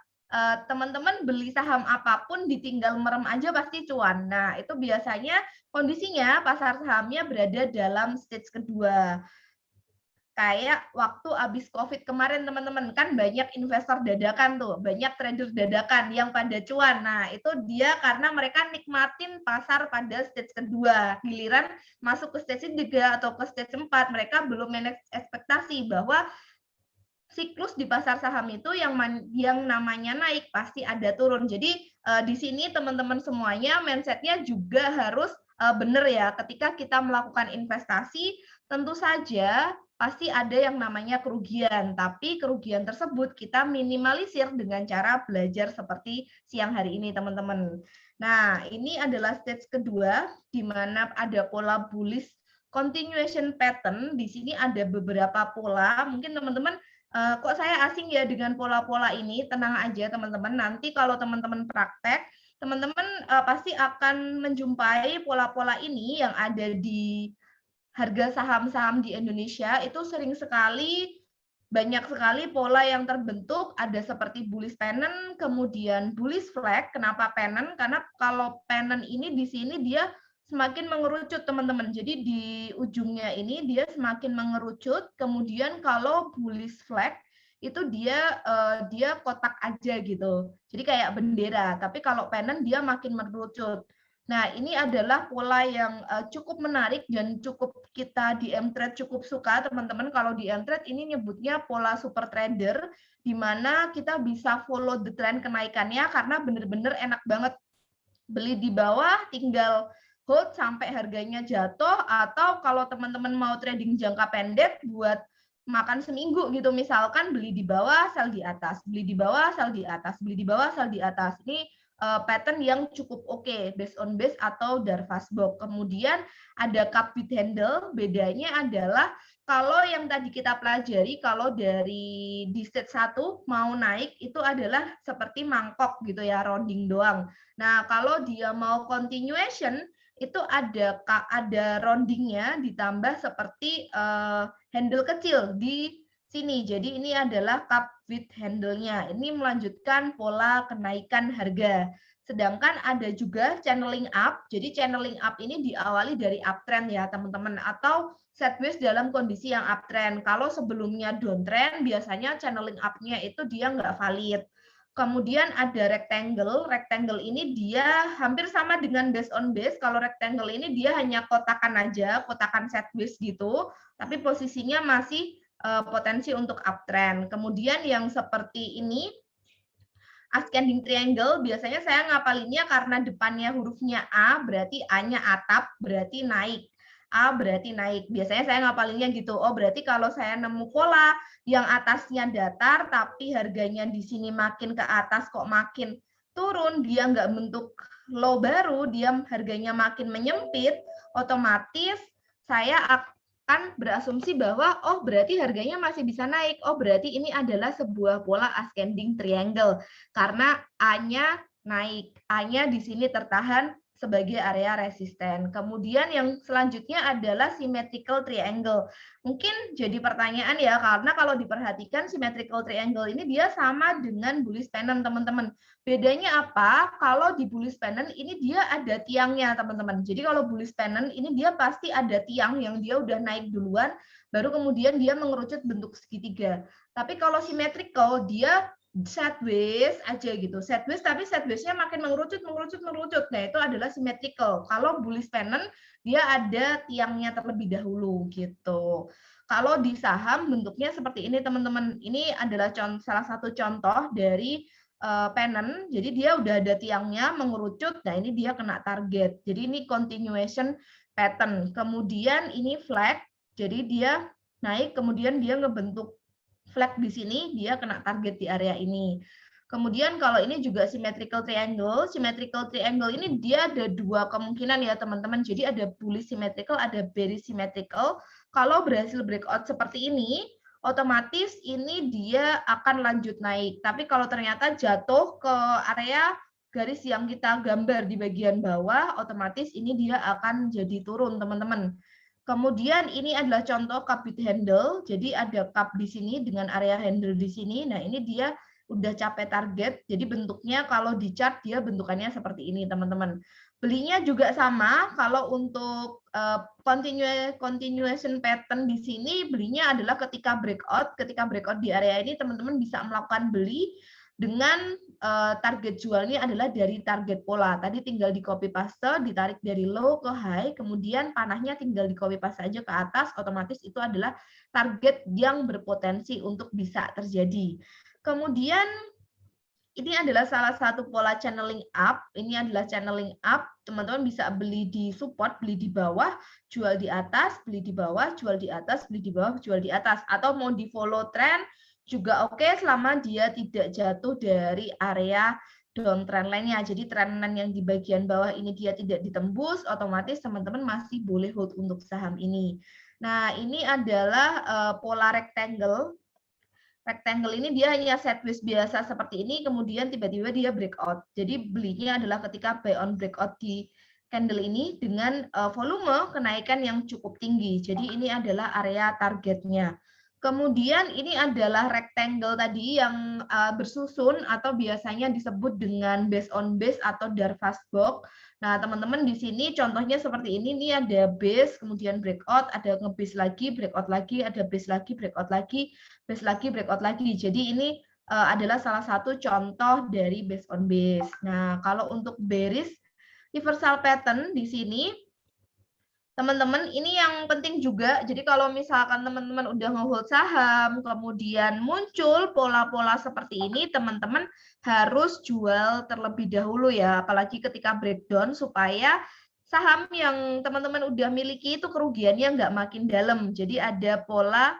teman-teman beli saham apapun ditinggal merem aja pasti cuan. Nah, itu biasanya kondisinya pasar sahamnya berada dalam stage kedua. Kayak waktu habis COVID kemarin teman-teman, kan banyak investor dadakan tuh, banyak trader dadakan yang pada cuan. Nah, itu dia karena mereka nikmatin pasar pada stage kedua. Giliran masuk ke stage 3 atau ke stage 4, mereka belum manage ekspektasi bahwa siklus di pasar saham itu yang namanya naik pasti ada turun. Jadi di sini teman-teman semuanya mindset-nya juga harus benar ya. Ketika kita melakukan investasi, tentu saja pasti ada yang namanya kerugian, tapi kerugian tersebut kita minimalisir dengan cara belajar seperti siang hari ini, teman-teman. Nah, ini adalah stage kedua, di mana ada pola bullish continuation pattern. Di sini ada beberapa pola, mungkin teman-teman kok saya asing ya dengan pola-pola ini, tenang aja teman-teman, nanti kalau teman-teman praktek, teman-teman pasti akan menjumpai pola-pola ini yang ada di harga saham-saham di Indonesia. Itu sering sekali, banyak sekali pola yang terbentuk, ada seperti bullish pennant, kemudian bullish flag. Kenapa pennant? Karena kalau pennant ini di sini dia semakin mengerucut, teman-teman. Jadi di ujungnya ini dia semakin mengerucut, kemudian kalau bullish flag itu dia kotak aja gitu. Jadi kayak bendera, tapi kalau pennant dia makin mengerucut. Nah, ini adalah pola yang cukup menarik dan cukup kita di M-Trade cukup suka, teman-teman. Kalau di M-Trade ini nyebutnya pola super trader, di mana kita bisa follow the trend kenaikannya karena benar-benar enak banget. Beli di bawah, tinggal hold sampai harganya jatuh, atau kalau teman-teman mau trading jangka pendek buat makan seminggu gitu, misalkan beli di bawah, sell di atas, beli di bawah, sell di atas, beli di bawah, sell di atas. Ini pattern yang cukup oke, based on base atau Darvasbox. Kemudian ada cup with handle, bedanya adalah kalau yang tadi kita pelajari, kalau dari di stage 1 mau naik itu adalah seperti mangkok gitu ya, rounding doang. Nah, kalau dia mau continuation itu ada roundingnya ditambah seperti handle kecil di sini. Jadi ini adalah cup with handle-nya. Ini melanjutkan pola kenaikan harga. Sedangkan ada juga channeling up. Jadi channeling up ini diawali dari uptrend ya, teman-teman, atau sideways dalam kondisi yang uptrend. Kalau sebelumnya downtrend, biasanya channeling up-nya itu dia nggak valid. Kemudian ada rectangle. Rectangle ini dia hampir sama dengan base on base. Kalau rectangle ini dia hanya kotakan aja, kotakan sideways gitu, tapi posisinya masih potensi untuk uptrend. Kemudian yang seperti ini ascending triangle biasanya saya ngapalinnya karena depannya hurufnya A, berarti A-nya atap, berarti naik. A berarti naik. Biasanya saya ngapalinnya gitu. Oh, berarti kalau saya nemu pola yang atasnya datar, tapi harganya di sini makin ke atas kok makin turun, dia nggak bentuk low baru, dia harganya makin menyempit, otomatis saya akan berasumsi bahwa oh berarti harganya masih bisa naik. Oh berarti ini adalah sebuah pola ascending triangle karena A-nya naik, A-nya di sini tertahan sebagai area resisten. Kemudian yang selanjutnya adalah symmetrical triangle. Mungkin jadi pertanyaan ya, karena kalau diperhatikan symmetrical triangle ini dia sama dengan bullish pennant, teman-teman. Bedanya apa? Kalau di bullish pennant ini dia ada tiangnya, teman-teman. Jadi kalau bullish pennant ini dia pasti ada tiang yang dia udah naik duluan, baru kemudian dia mengerucut bentuk segitiga. Tapi kalau symmetrical dia sideways aja gitu, sideways tapi sideways-nya makin mengerucut. Nah itu adalah symmetrical. Kalau bullish pennant dia ada tiangnya terlebih dahulu gitu. Kalau di saham bentuknya seperti ini teman-teman. Ini adalah salah satu contoh dari pennant. Jadi dia udah ada tiangnya mengerucut. Nah ini dia kena target. Jadi ini continuation pattern. Kemudian ini flag. Jadi dia naik kemudian dia ngebentuk flag di sini, dia kena target di area ini. Kemudian kalau ini juga symmetrical triangle ini dia ada dua kemungkinan ya teman-teman. Jadi ada bullish symmetrical, ada bearish symmetrical. Kalau berhasil breakout seperti ini, otomatis ini dia akan lanjut naik. Tapi kalau ternyata jatuh ke area garis yang kita gambar di bagian bawah, otomatis ini dia akan jadi turun teman-teman. Kemudian ini adalah contoh cup with handle. Jadi ada cup di sini dengan area handle di sini. Nah, ini dia udah capai target. Jadi bentuknya kalau di chart dia bentukannya seperti ini, teman-teman. Belinya juga sama. Kalau untuk continuation pattern di sini belinya adalah ketika breakout di area ini teman-teman bisa melakukan beli dengan target jualnya adalah dari target pola. Tadi tinggal di copy paste, ditarik dari low ke high, kemudian panahnya tinggal di copy paste aja ke atas, otomatis itu adalah target yang berpotensi untuk bisa terjadi. Kemudian ini adalah salah satu pola channeling up. Ini adalah channeling up. Teman-teman bisa beli di support, beli di bawah, jual di atas, beli di bawah, jual di atas, beli di bawah, jual di atas. Atau mau di follow trend juga oke selama dia tidak jatuh dari area downtrend line-nya. Jadi trend line yang di bagian bawah ini dia tidak ditembus, otomatis teman-teman masih boleh hold untuk saham ini. Nah, ini adalah pola rectangle. Rectangle ini dia hanya sideways biasa seperti ini, kemudian tiba-tiba dia breakout. Jadi belinya adalah ketika buy on breakout di candle ini dengan volume kenaikan yang cukup tinggi. Jadi ini adalah area targetnya. Kemudian ini adalah rectangle tadi yang bersusun atau biasanya disebut dengan base on base atau Darvas box. Nah, teman-teman di sini contohnya seperti ini. Ini ada base, kemudian breakout, ada nge-base lagi, breakout lagi, ada base lagi, breakout lagi, base lagi, breakout lagi. Jadi ini adalah salah satu contoh dari base on base. Nah, kalau untuk bearish reversal pattern di sini teman-teman, ini yang penting juga. Jadi kalau misalkan teman-teman udah nge-hold saham, kemudian muncul pola-pola seperti ini, teman-teman harus jual terlebih dahulu ya. Apalagi ketika breakdown supaya saham yang teman-teman udah miliki itu kerugiannya nggak makin dalam. Jadi ada pola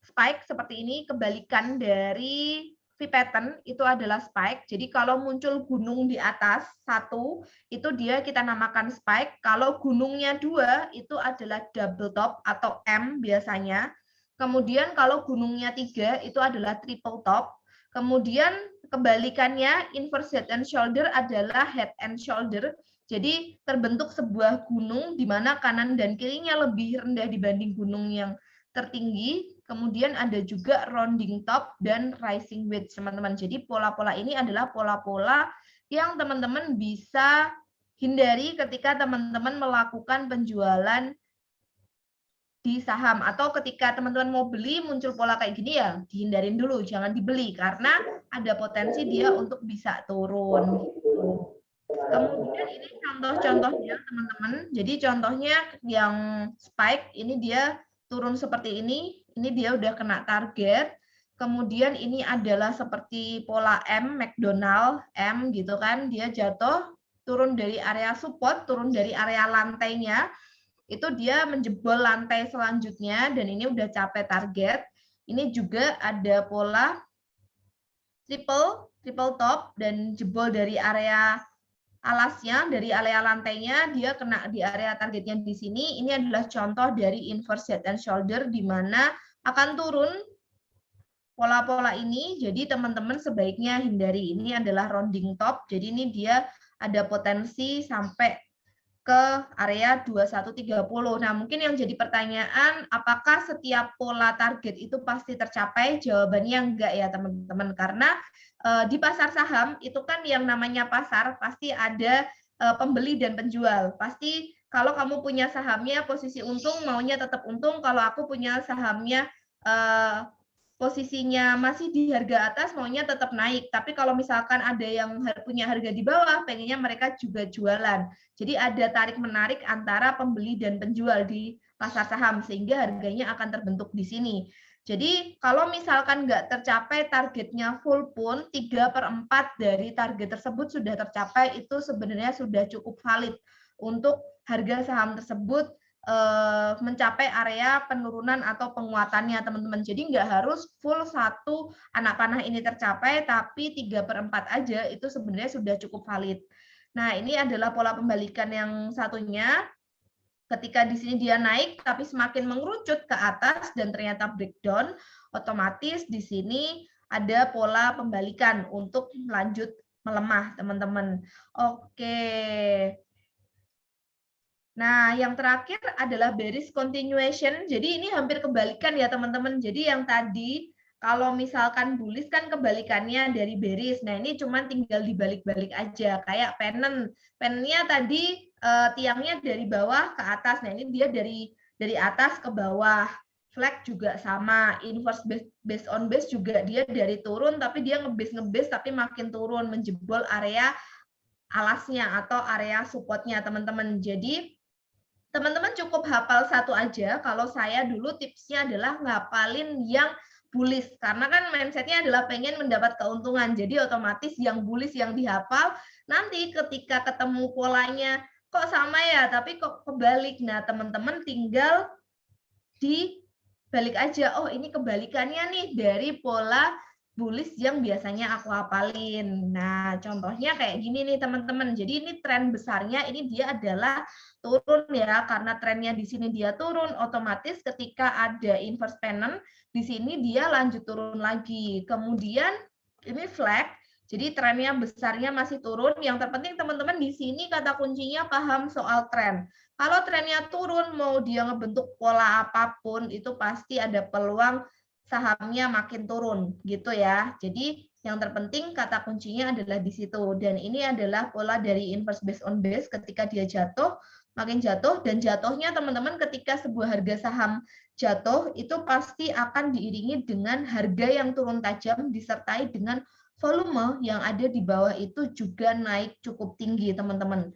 spike seperti ini, kebalikan dari V-pattern itu adalah spike. Jadi kalau muncul gunung di atas satu, itu dia kita namakan spike. Kalau gunungnya dua, itu adalah double top atau M biasanya. Kemudian kalau gunungnya tiga, itu adalah triple top. Kemudian kebalikannya, inverse head and shoulder adalah head and shoulder. Jadi terbentuk sebuah gunung di mana kanan dan kirinya lebih rendah dibanding gunung yang tertinggi. Kemudian ada juga rounding top dan rising wedge, teman-teman. Jadi pola-pola ini adalah pola-pola yang teman-teman bisa hindari ketika teman-teman melakukan penjualan di saham. Atau ketika teman-teman mau beli muncul pola kayak gini ya dihindarin dulu, jangan dibeli karena ada potensi dia untuk bisa turun. Kemudian ini contoh-contohnya teman-teman. Jadi contohnya yang spike ini dia turun seperti ini dia udah kena target. Kemudian ini adalah seperti pola M, McDonald, M gitu kan, dia jatuh, turun dari area support, turun dari area lantainya, itu dia menjebol lantai selanjutnya, dan ini udah capai target. Ini juga ada pola triple top, dan jebol dari area alasnya, dari area lantainya, dia kena di area targetnya di sini. Ini adalah contoh dari inverse head and shoulder, di mana akan turun pola-pola ini. Jadi teman-teman sebaiknya hindari. Ini adalah rounding top, jadi ini dia ada potensi sampai ke area 2130. Nah, mungkin yang jadi pertanyaan, apakah setiap pola target itu pasti tercapai? Jawabannya enggak ya, teman-teman. Karena di pasar saham itu kan yang namanya pasar pasti ada pembeli dan penjual. Pasti kalau kamu punya sahamnya posisi untung, maunya tetap untung. Kalau aku punya sahamnya posisinya masih di harga atas, maunya tetap naik. Tapi kalau misalkan ada yang punya harga di bawah, pengennya mereka juga jualan. Jadi ada tarik-menarik antara pembeli dan penjual di pasar saham, sehingga harganya akan terbentuk di sini. Jadi kalau misalkan nggak tercapai targetnya full pun, 3/4 dari target tersebut sudah tercapai, itu sebenarnya sudah cukup valid untuk harga saham tersebut mencapai area penurunan atau penguatannya, teman-teman. Jadi nggak harus full satu anak panah ini tercapai, tapi 3/4 aja itu sebenarnya sudah cukup valid. Nah, ini adalah pola pembalikan yang satunya. Ketika di sini dia naik, tapi semakin mengerucut ke atas dan ternyata breakdown, otomatis di sini ada pola pembalikan untuk lanjut melemah, teman-teman. Oke. Nah, yang terakhir adalah bearish continuation. Jadi ini hampir kebalikan ya, teman-teman. Jadi yang tadi kalau misalkan bullish kan kebalikannya dari bearish. Nah, ini cuma tinggal dibalik-balik aja. Kayak pennant. Pennantnya tadi tiangnya dari bawah ke atas. Nah, ini dia dari atas ke bawah. Flag juga sama. Inverse base on base juga dia dari turun, tapi dia ngebase tapi makin turun, menjebol area alasnya atau area supportnya, teman-teman. Jadi teman-teman cukup hafal satu aja. Kalau saya dulu tipsnya adalah ngapalin yang bullish, karena kan mindsetnya adalah pengen mendapat keuntungan. Jadi otomatis yang bullish yang dihafal, nanti ketika ketemu polanya kok sama ya, tapi kok kebalik. Nah, teman-teman tinggal dibalik aja. Oh, ini kebalikannya nih dari pola bullish yang biasanya aku hafalin. Nah, contohnya kayak gini nih, teman-teman. Jadi ini tren besarnya, ini dia adalah turun ya, karena trennya di sini dia turun, otomatis ketika ada inverse pennant, di sini dia lanjut turun lagi. Kemudian ini flag, jadi trennya besarnya masih turun. Yang terpenting teman-teman di sini kata kuncinya paham soal tren. Kalau trennya turun, mau dia ngebentuk pola apapun, itu pasti ada peluang sahamnya makin turun, gitu ya. Jadi yang terpenting kata kuncinya adalah di situ. Dan ini adalah pola dari inverse based on base ketika dia jatuh, makin jatuh, dan jatuhnya teman-teman ketika sebuah harga saham jatuh, itu pasti akan diiringi dengan harga yang turun tajam, disertai dengan volume yang ada di bawah itu juga naik cukup tinggi, teman-teman.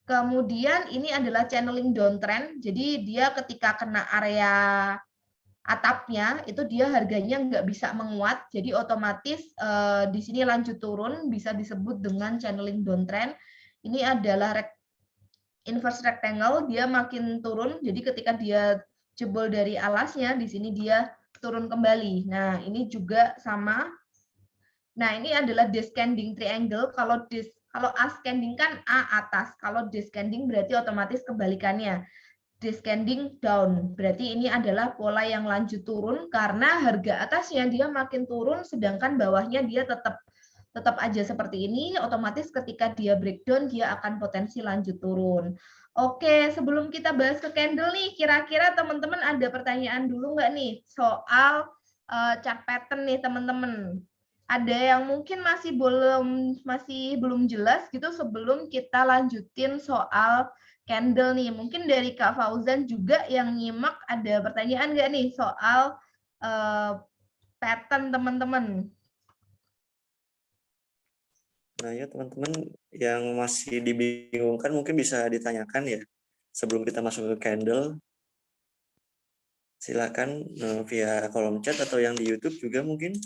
Kemudian ini adalah channeling downtrend, jadi dia ketika kena area atapnya itu dia harganya nggak bisa menguat, jadi otomatis di sini lanjut turun, bisa disebut dengan channeling downtrend. Ini adalah inverse rectangle, dia makin turun, jadi ketika dia jebol dari alasnya, di sini dia turun kembali. Nah, ini juga sama. Nah, ini adalah descending triangle. Kalau ascending kan A atas, kalau descending berarti otomatis kebalikannya. Descending down. Berarti ini adalah pola yang lanjut turun karena harga atasnya dia makin turun sedangkan bawahnya dia tetap aja seperti ini, otomatis ketika dia breakdown dia akan potensi lanjut turun. Oke, sebelum kita bahas ke candle nih, kira-kira teman-teman ada pertanyaan dulu nggak nih soal chart pattern nih, teman-teman? Ada yang mungkin masih belum jelas gitu sebelum kita lanjutin soal candle nih. Mungkin dari Kak Fauzan juga yang nyimak ada pertanyaan nggak nih soal pattern, teman-teman? Nah ya teman-teman yang masih dibingungkan mungkin bisa ditanyakan ya sebelum kita masuk ke candle. Silakan via kolom chat atau yang di YouTube juga mungkin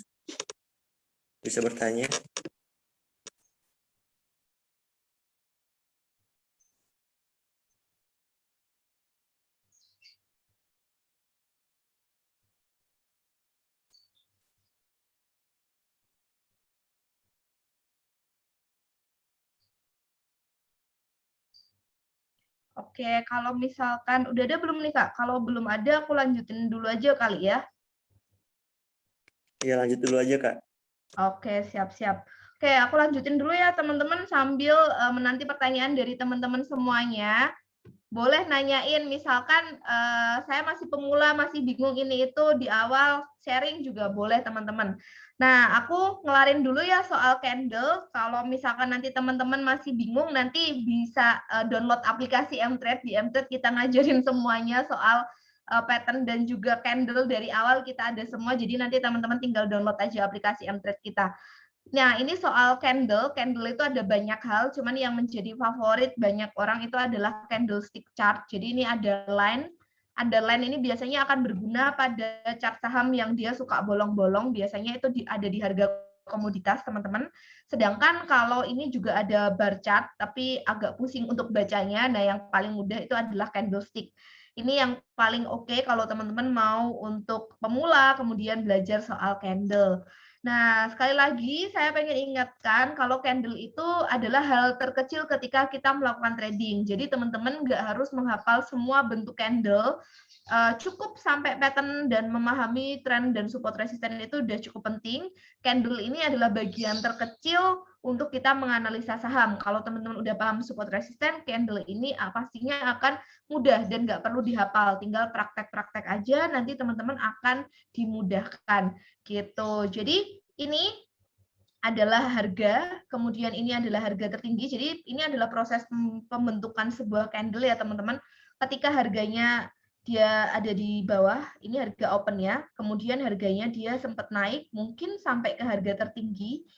bisa bertanya. Oke, kalau misalkan udah ada belum nih Kak? Kalau belum ada, aku lanjutin dulu aja kali ya. Ya lanjut dulu aja Kak. Oke, siap-siap. Oke, aku lanjutin dulu ya teman-teman sambil menanti pertanyaan dari teman-teman semuanya. Boleh nanyain, misalkan saya masih pemula, masih bingung ini itu di awal, sharing juga boleh teman-teman. Nah, aku ngelarin dulu ya soal Candle. Kalau misalkan nanti teman-teman masih bingung, nanti bisa download aplikasi Mtrade. Di Mtrade kita ngajarin semuanya soal pattern dan juga Candle dari awal kita ada semua. Jadi nanti teman-teman tinggal download aja aplikasi Mtrade kita. Nah, ini soal candle. Candle itu ada banyak hal, cuman yang menjadi favorit banyak orang itu adalah candlestick chart. Jadi ini ada line. Ada line ini biasanya akan berguna pada chart saham yang dia suka bolong-bolong. Biasanya itu ada di harga komoditas, teman-teman. Sedangkan kalau ini juga ada bar chart, tapi agak pusing untuk bacanya. Nah, yang paling mudah itu adalah candlestick. Ini yang paling oke kalau teman-teman mau untuk pemula, kemudian belajar soal candle. Nah, sekali lagi saya pengen ingatkan kalau candle itu adalah hal terkecil ketika kita melakukan trading. Jadi teman-teman nggak harus menghafal semua bentuk candle, cukup sampai pattern dan memahami tren dan support resisten itu udah cukup penting. Candle ini adalah bagian terkecil untuk kita menganalisa saham. Kalau teman-teman udah paham support resisten, candle ini pastinya akan mudah dan nggak perlu dihafal. Tinggal praktek-praktek aja, nanti teman-teman akan dimudahkan gitu. Jadi ini adalah harga, kemudian ini adalah harga tertinggi. Jadi ini adalah proses pembentukan sebuah candle ya teman-teman. Ketika harganya dia ada di bawah, ini harga open-nya, kemudian harganya dia sempat naik, mungkin sampai ke harga tertinggi,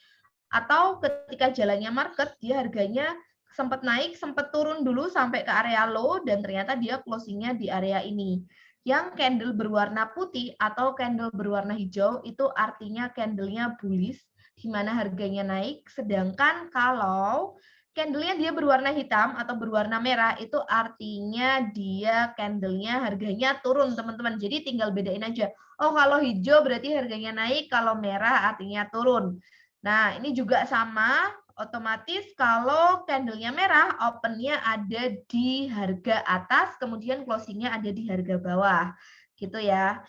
atau ketika jalannya market, dia harganya sempat naik, sempat turun dulu sampai ke area low, dan ternyata dia closing-nya di area ini. Yang candle berwarna putih atau candle berwarna hijau itu artinya candle-nya bullish, di mana harganya naik, sedangkan kalau candle-nya dia berwarna hitam atau berwarna merah, itu artinya dia candle-nya harganya turun, teman-teman. Jadi tinggal bedain aja. Oh, kalau hijau berarti harganya naik, kalau merah artinya turun. Nah, ini juga sama, otomatis kalau candle-nya merah, open-nya ada di harga atas, kemudian closing-nya ada di harga bawah. Gitu ya.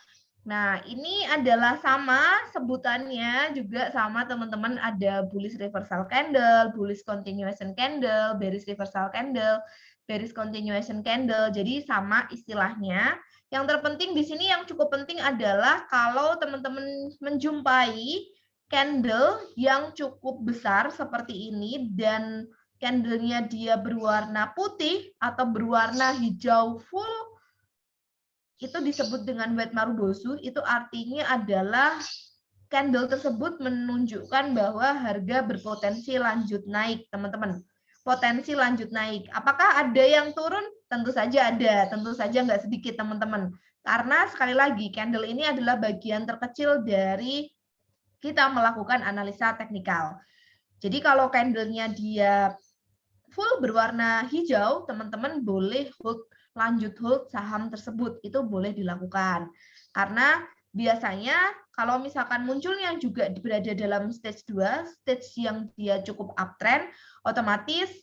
Nah, ini adalah sama sebutannya juga sama teman-teman, ada bullish reversal candle, bullish continuation candle, bearish reversal candle, bearish continuation candle. Jadi sama istilahnya. Yang terpenting di sini yang cukup penting adalah kalau teman-teman menjumpai candle yang cukup besar seperti ini dan candle-nya dia berwarna putih atau berwarna hijau full, itu disebut dengan white marubozu, itu artinya adalah candle tersebut menunjukkan bahwa harga berpotensi lanjut naik, teman-teman. Potensi lanjut naik. Apakah ada yang turun? Tentu saja ada, tentu saja nggak sedikit, teman-teman. Karena sekali lagi, candle ini adalah bagian terkecil dari kita melakukan analisa teknikal. Jadi kalau candle-nya dia full berwarna hijau, teman-teman boleh lanjut hold saham tersebut, itu boleh dilakukan. Karena biasanya kalau misalkan munculnya juga berada dalam stage 2, stage yang dia cukup uptrend, otomatis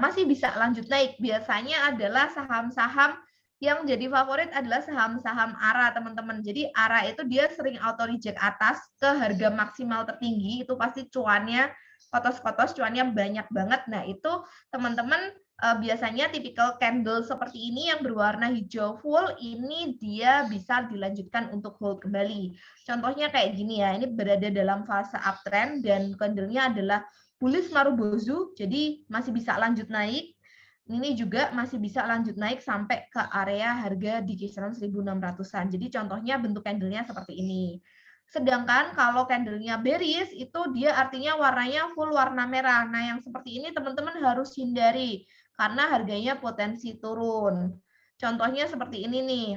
masih bisa lanjut naik. Biasanya adalah saham-saham yang jadi favorit adalah saham-saham ARA, teman-teman. Jadi ARA itu dia sering auto reject atas ke harga maksimal tertinggi, itu pasti cuannya kotos-kotos, cuannya banyak banget. Nah, itu teman-teman biasanya tipikal candle seperti ini yang berwarna hijau full, ini dia bisa dilanjutkan untuk hold kembali. Contohnya kayak gini ya, ini berada dalam fase uptrend dan candle-nya adalah bullish marubozu, jadi masih bisa lanjut naik. Ini juga masih bisa lanjut naik sampai ke area harga di kisaran 1.600-an. Jadi contohnya bentuk candle-nya seperti ini. Sedangkan kalau candle-nya bearish, itu dia artinya warnanya full warna merah. Nah, yang seperti ini teman-teman harus hindari karena harganya potensi turun. Contohnya seperti ini nih.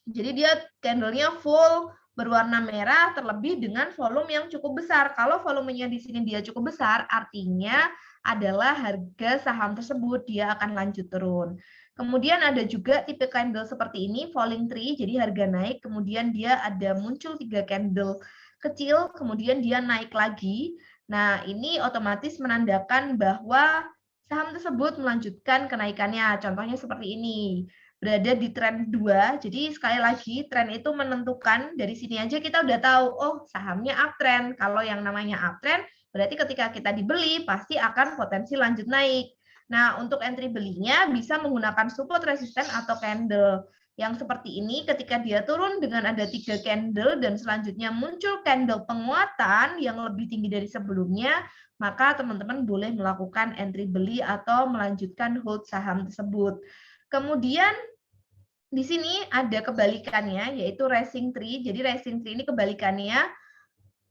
Jadi dia candlenya full berwarna merah terlebih dengan volume yang cukup besar. Kalau volumenya di sini dia cukup besar, artinya adalah harga saham tersebut dia akan lanjut turun. Kemudian ada juga tipe candle seperti ini, falling tree, jadi harga naik, kemudian dia ada muncul 3 candle kecil, kemudian dia naik lagi. Nah, ini otomatis menandakan bahwa saham tersebut melanjutkan kenaikannya. Contohnya seperti ini, berada di tren 2. Jadi sekali lagi, tren itu menentukan, dari sini aja kita udah tahu, oh sahamnya uptrend. Kalau yang namanya uptrend, berarti ketika kita dibeli, pasti akan potensi lanjut naik. Nah, untuk entry belinya bisa menggunakan support resisten atau candle. Yang seperti ini, ketika dia turun dengan ada 3 candle dan selanjutnya muncul candle penguatan yang lebih tinggi dari sebelumnya, maka teman-teman boleh melakukan entry beli atau melanjutkan hold saham tersebut. Kemudian di sini ada kebalikannya, yaitu racing tree. Jadi racing tree ini kebalikannya.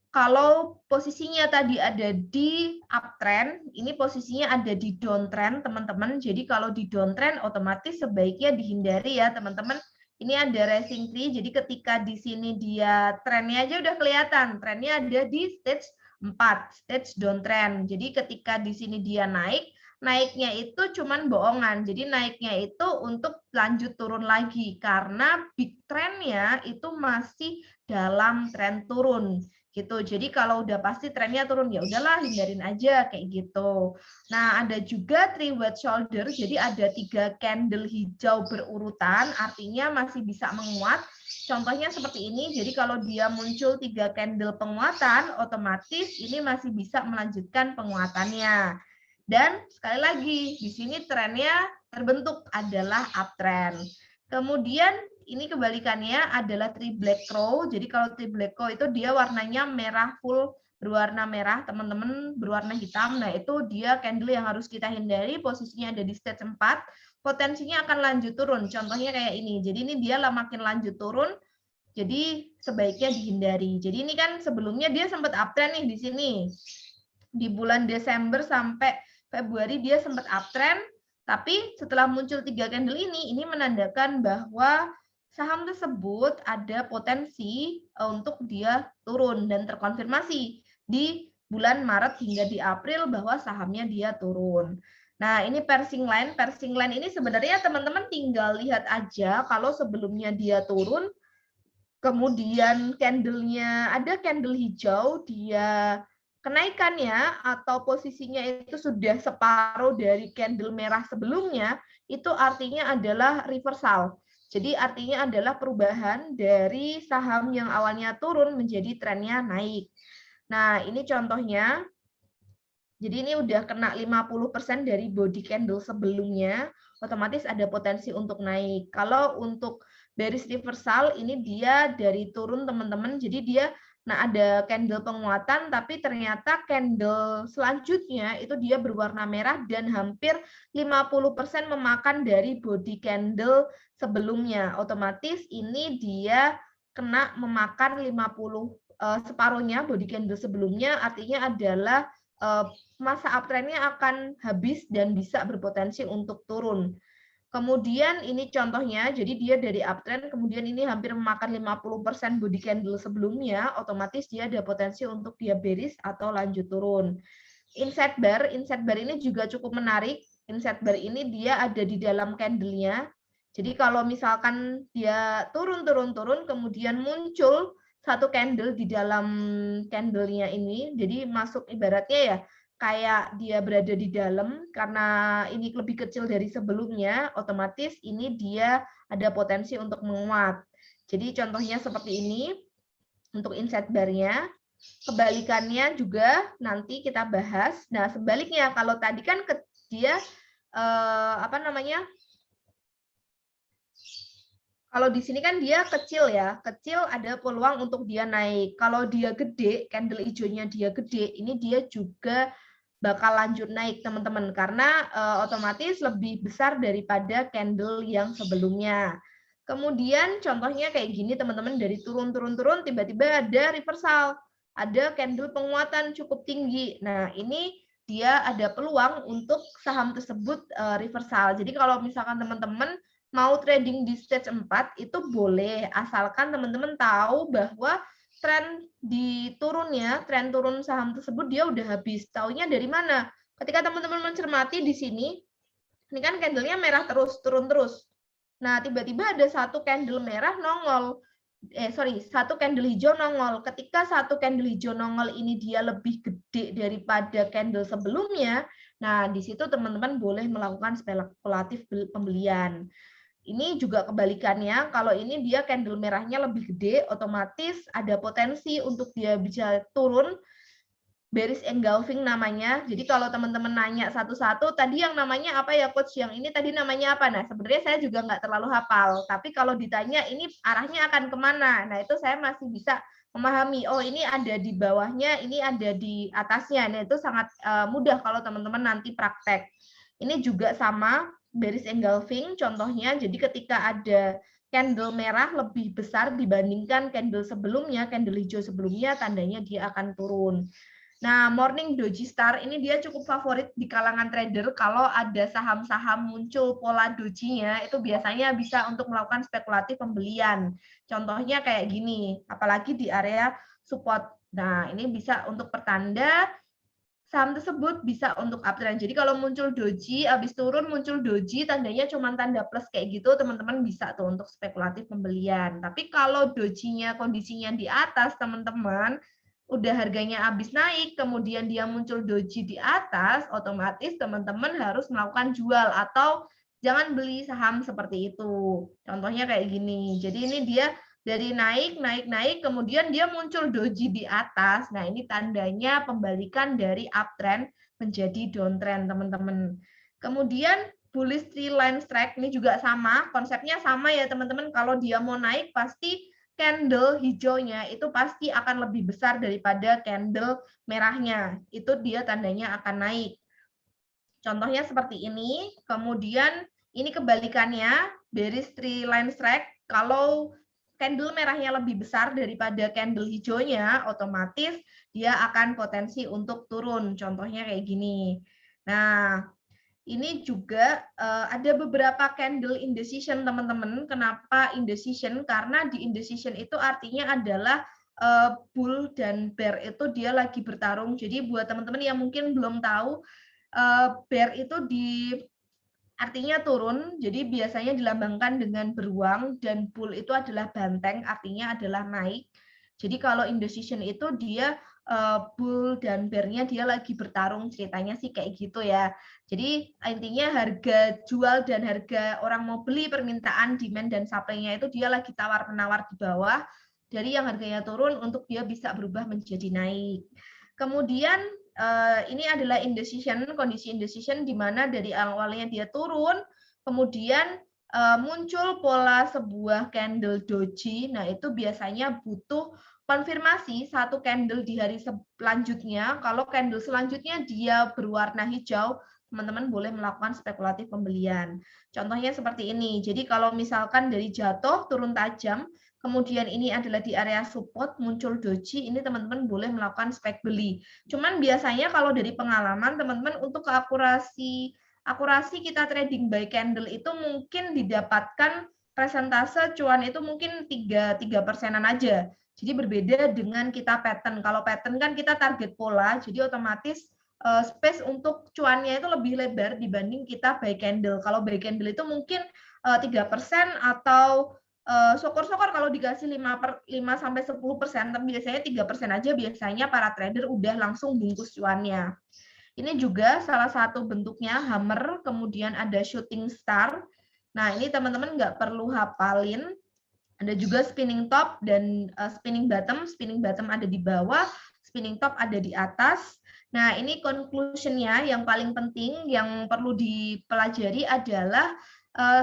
Kalau posisinya tadi ada di uptrend, ini posisinya ada di downtrend, teman-teman. Jadi kalau di downtrend, otomatis sebaiknya dihindari ya, teman-teman. Ini ada racing tree, jadi ketika di sini dia trennya aja udah kelihatan. Trennya ada di stage 4, stage downtrend. Jadi ketika di sini dia naik, naiknya itu cuman bohongan. Jadi naiknya itu untuk lanjut turun lagi, karena big trendnya itu masih dalam tren turun. Gitu. Jadi kalau udah pasti trennya turun, ya udahlah hindarin aja kayak gitu. Nah, ada juga three wet shoulder, jadi ada 3 candle hijau berurutan, artinya masih bisa menguat. Contohnya seperti ini, jadi kalau dia muncul 3 candle penguatan, otomatis ini masih bisa melanjutkan penguatannya. Dan sekali lagi, di sini trennya terbentuk adalah uptrend. Kemudian ini kebalikannya adalah tree black crow. Jadi kalau tree black crow itu dia warnanya merah full, berwarna merah, teman-teman berwarna hitam. Nah, itu dia candle yang harus kita hindari, posisinya ada di stage 4, potensinya akan lanjut turun. Contohnya kayak ini. Jadi ini dia makin lanjut turun, jadi sebaiknya dihindari. Jadi ini kan sebelumnya dia sempat uptrend nih di sini. Di bulan Desember sampai Februari dia sempat uptrend, tapi setelah muncul 3 candle ini menandakan bahwa saham tersebut ada potensi untuk dia turun dan terkonfirmasi di bulan Maret hingga di April bahwa sahamnya dia turun. Nah, ini parsing line. Parsing line ini sebenarnya teman-teman tinggal lihat aja kalau sebelumnya dia turun, kemudian candle-nya ada candle hijau, dia kenaikannya atau posisinya itu sudah separuh dari candle merah sebelumnya, itu artinya adalah reversal. Jadi artinya adalah perubahan dari saham yang awalnya turun menjadi trennya naik. Nah, ini contohnya. Jadi ini udah kena 50% dari body candle sebelumnya, otomatis ada potensi untuk naik. Kalau untuk bearish reversal, ini dia dari turun teman-teman, jadi dia ada candle penguatan, tapi ternyata candle selanjutnya itu dia berwarna merah dan hampir 50% memakan dari body candle sebelumnya. Otomatis ini dia kena memakan 50 separuhnya body candle sebelumnya, artinya adalah masa uptrendnya akan habis dan bisa berpotensi untuk turun. Kemudian ini contohnya, jadi dia dari uptrend, kemudian ini hampir memakan 50% body candle sebelumnya, otomatis dia ada potensi untuk dia bearish atau lanjut turun. Inset bar ini juga cukup menarik. Inset bar ini dia ada di dalam candle-nya. Jadi kalau misalkan dia turun, kemudian muncul satu candle di dalam candle-nya ini, jadi masuk ibaratnya ya, kayak dia berada di dalam, karena ini lebih kecil dari sebelumnya, otomatis ini dia ada potensi untuk menguat. Jadi contohnya seperti ini, untuk inset bar-nya. Kebalikannya juga nanti kita bahas. Nah, sebaliknya, kalau tadi kan dia, kalau di sini kan dia kecil ya, kecil ada peluang untuk dia naik. Kalau dia gede, candle hijaunya dia gede, ini dia juga bakal lanjut naik teman-teman, karena otomatis lebih besar daripada candle yang sebelumnya. Kemudian contohnya kayak gini teman-teman, dari turun tiba-tiba ada reversal, ada candle penguatan cukup tinggi. Nah, ini dia ada peluang untuk saham tersebut reversal. Jadi kalau misalkan teman-teman mau trading di stage 4 itu boleh, asalkan teman-teman tahu bahwa tren tren turun saham tersebut dia udah habis. Taunya dari mana? Ketika teman-teman mencermati di sini, ini kan candle-nya merah terus, turun terus. Nah, tiba-tiba ada satu candle merah nongol. Satu candle hijau nongol. Ketika satu candle hijau nongol ini dia lebih gede daripada candle sebelumnya, nah di situ teman-teman boleh melakukan spekulatif pembelian. Ini juga kebalikannya, kalau ini dia candle merahnya lebih gede, otomatis ada potensi untuk dia bisa turun, bearish engulfing namanya. Jadi kalau teman-teman nanya satu-satu, tadi yang namanya apa ya coach? Yang ini tadi namanya apa? Nah, sebenarnya saya juga nggak terlalu hafal. Tapi kalau ditanya ini arahnya akan kemana? Nah, itu saya masih bisa memahami. Oh, ini ada di bawahnya, ini ada di atasnya. Nah, itu sangat mudah kalau teman-teman nanti praktek. Ini juga sama, bearish engulfing contohnya. Jadi ketika ada candle merah lebih besar dibandingkan candle sebelumnya, candle hijau sebelumnya, tandanya dia akan turun. Nah, Morning Doji Star ini dia cukup favorit di kalangan trader. Kalau ada saham-saham muncul pola dojinya, itu biasanya bisa untuk melakukan spekulatif pembelian. Contohnya kayak gini, apalagi di area support. Nah, ini bisa untuk pertanda saham tersebut bisa untuk uptrend. Jadi kalau muncul doji, habis turun muncul doji, tandanya cuma tanda plus kayak gitu, teman-teman bisa tuh untuk spekulatif pembelian. Tapi kalau dojinya kondisinya di atas, teman-teman, udah harganya habis naik, kemudian dia muncul doji di atas, otomatis teman-teman harus melakukan jual atau jangan beli saham seperti itu. Contohnya kayak gini. Jadi ini dia dari naik, kemudian dia muncul doji di atas. Nah, ini tandanya pembalikan dari uptrend menjadi downtrend, teman-teman. Kemudian bullish tree line strike ini juga sama, konsepnya sama ya, teman-teman. Kalau dia mau naik pasti candle hijaunya itu pasti akan lebih besar daripada candle merahnya. Itu dia tandanya akan naik. Contohnya seperti ini. Kemudian ini kebalikannya, bearish tree line strike. Kalau candle merahnya lebih besar daripada candle hijaunya, otomatis dia akan potensi untuk turun. Contohnya kayak gini. Nah, ini juga ada beberapa candle indecision, teman-teman. Kenapa indecision? Karena di indecision itu artinya adalah bull dan bear itu dia lagi bertarung. Jadi buat teman-teman yang mungkin belum tahu, bear itu artinya turun, jadi biasanya dilambangkan dengan beruang, dan bull itu adalah banteng, artinya adalah naik. Jadi kalau indecision itu dia bull dan bear-nya dia lagi bertarung, ceritanya sih kayak gitu ya. Jadi intinya harga jual dan harga orang mau beli, permintaan, demand dan supply-nya itu dia lagi tawar-menawar di bawah, dari yang harganya turun untuk dia bisa berubah menjadi naik. Kemudian ini adalah indecision, kondisi indecision di mana dari awalnya dia turun, kemudian muncul pola sebuah candle doji. Nah, itu biasanya butuh konfirmasi satu candle di hari selanjutnya. Kalau candle selanjutnya dia berwarna hijau, teman-teman boleh melakukan spekulatif pembelian. Contohnya seperti ini. Jadi kalau misalkan dari jatuh turun tajam, kemudian ini adalah di area support muncul doji, ini teman-teman boleh melakukan spek beli. Cuman biasanya kalau dari pengalaman teman-teman untuk akurasi kita trading by candle itu mungkin didapatkan persentase cuan itu mungkin 3% aja. Jadi berbeda dengan kita pattern. Kalau pattern kan kita target pola, jadi otomatis space untuk cuannya itu lebih lebar dibanding kita buy candle. Kalau buy candle itu mungkin 3% atau syukur-syukur kalau dikasih 5-10%, tapi biasanya 3% aja biasanya para trader udah langsung bungkus cuannya. Ini juga salah satu bentuknya hammer, kemudian ada shooting star. Nah, ini teman-teman nggak perlu hafalin. Ada juga spinning top dan spinning bottom. Spinning bottom ada di bawah, spinning top ada di atas. Nah, ini conclusion-nya yang paling penting yang perlu dipelajari adalah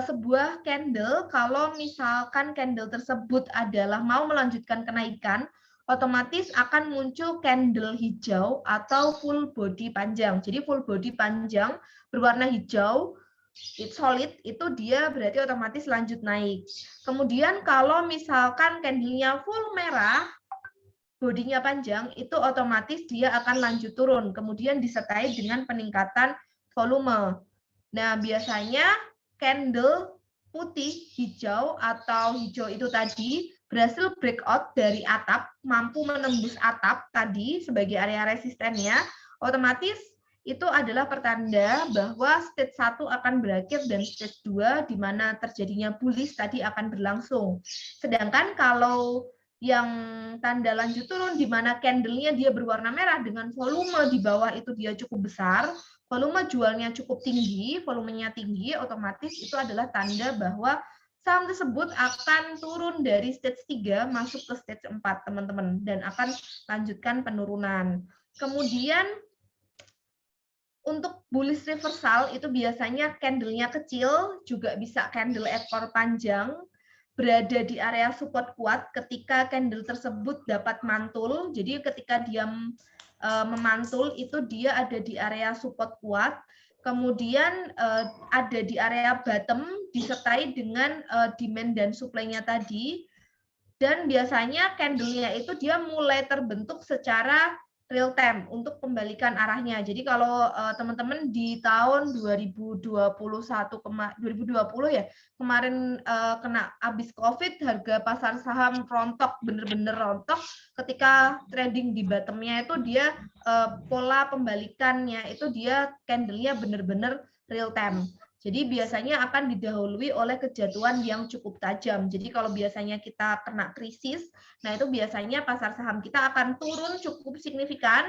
sebuah candle, kalau misalkan candle tersebut adalah mau melanjutkan kenaikan, otomatis akan muncul candle hijau atau full body panjang. Jadi full body panjang berwarna hijau, it's solid, itu dia berarti otomatis lanjut naik. Kemudian kalau misalkan candle-nya full merah, bodinya panjang, itu otomatis dia akan lanjut turun. Kemudian disertai dengan peningkatan volume. Nah, biasanya candle putih, hijau, atau hijau itu tadi berhasil breakout dari atap, mampu menembus atap tadi sebagai area resistennya, otomatis itu adalah pertanda bahwa stage 1 akan berakhir dan stage 2 di mana terjadinya bullish tadi akan berlangsung. Sedangkan kalau yang tanda lanjut turun di mana candle-nya dia berwarna merah dengan volume di bawah itu dia cukup besar, volume jualnya cukup tinggi, volumenya tinggi, otomatis itu adalah tanda bahwa saham tersebut akan turun dari stage 3 masuk ke stage 4, teman-teman, dan akan lanjutkan penurunan. Kemudian untuk bullish reversal itu biasanya candle-nya kecil, juga bisa candle ekor panjang, berada di area support kuat ketika candle tersebut dapat mantul. Jadi ketika dia memantul itu dia ada di area support kuat, kemudian ada di area bottom disertai dengan demand dan supply-nya tadi, dan biasanya candle-nya itu dia mulai terbentuk secara real time untuk pembalikan arahnya. Jadi kalau teman-teman di tahun 2020 ya, kemarin kena habis COVID, harga pasar saham rontok, bener-bener rontok. Ketika trading di bottom-nya itu dia pola pembalikannya itu dia candle-nya bener-bener real time. Jadi biasanya akan didahului oleh kejatuhan yang cukup tajam. Jadi kalau biasanya kita kena krisis, nah itu biasanya pasar saham kita akan turun cukup signifikan,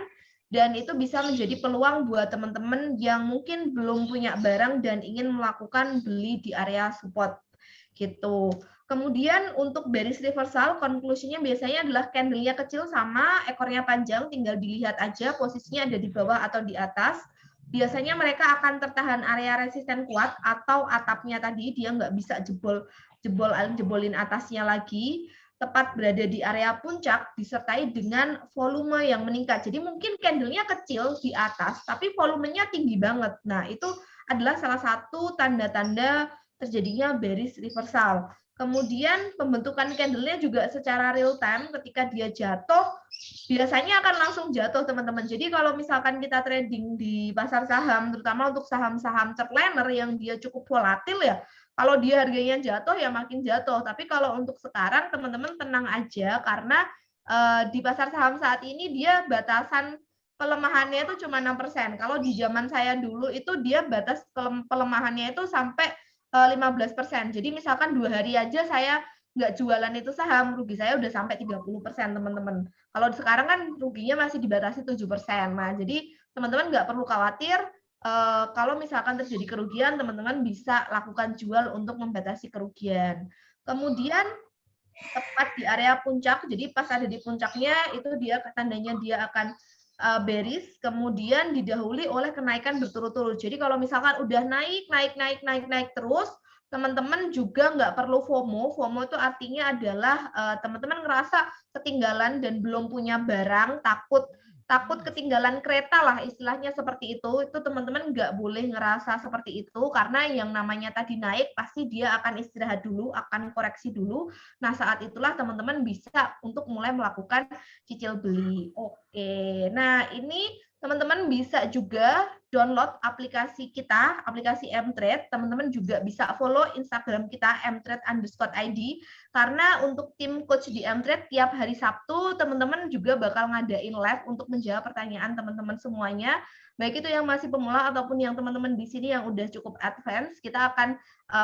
dan itu bisa menjadi peluang buat teman-teman yang mungkin belum punya barang dan ingin melakukan beli di area support gitu. Kemudian untuk bearish reversal, konklusinya biasanya adalah candle-nya kecil sama ekornya panjang, tinggal dilihat aja posisinya ada di bawah atau di atas. Biasanya mereka akan tertahan area resisten kuat atau atapnya tadi dia nggak bisa jebolin atasnya lagi, tepat berada di area puncak disertai dengan volume yang meningkat. Jadi mungkin candle-nya kecil di atas tapi volumenya tinggi banget. Nah, itu adalah salah satu tanda-tanda terjadinya bearish reversal. Kemudian pembentukan candle-nya juga secara real time, ketika dia jatuh biasanya akan langsung jatuh, teman-teman. Jadi kalau misalkan kita trading di pasar saham, terutama untuk saham-saham chart liner yang dia cukup volatil ya, kalau dia harganya jatuh ya makin jatuh. Tapi kalau untuk sekarang teman-teman tenang aja, karena di pasar saham saat ini dia batasan pelemahannya itu cuma 6%. Kalau di zaman saya dulu itu dia batas pelemahannya itu sampai 15%. Jadi misalkan 2 hari aja saya nggak jualan itu saham, rugi saya udah sampai 30%, teman-teman. Kalau sekarang kan ruginya masih dibatasi 7%. Nah, jadi teman-teman nggak perlu khawatir kalau misalkan terjadi kerugian, teman-teman bisa lakukan jual untuk membatasi kerugian. Kemudian tepat di area puncak, jadi pas ada di puncaknya itu dia tandanya dia akan bearish, kemudian didahului oleh kenaikan berturut-turut. Jadi kalau misalkan udah naik terus, teman-teman juga nggak perlu FOMO. FOMO itu artinya adalah teman-teman ngerasa ketinggalan dan belum punya barang, takut ketinggalan kereta lah, istilahnya seperti itu teman-teman nggak boleh ngerasa seperti itu, karena yang namanya tadi naik pasti dia akan istirahat dulu, akan koreksi dulu. Nah, saat itulah teman-teman bisa untuk mulai melakukan cicil beli. Oke, nah ini teman-teman bisa juga download aplikasi kita, aplikasi Mtrade. Teman-teman juga bisa follow Instagram kita mtrade_id, karena untuk tim coach di Mtrade tiap hari Sabtu teman-teman juga bakal ngadain live untuk menjawab pertanyaan teman-teman semuanya. Baik itu yang masih pemula ataupun yang teman-teman di sini yang udah cukup advance, kita akan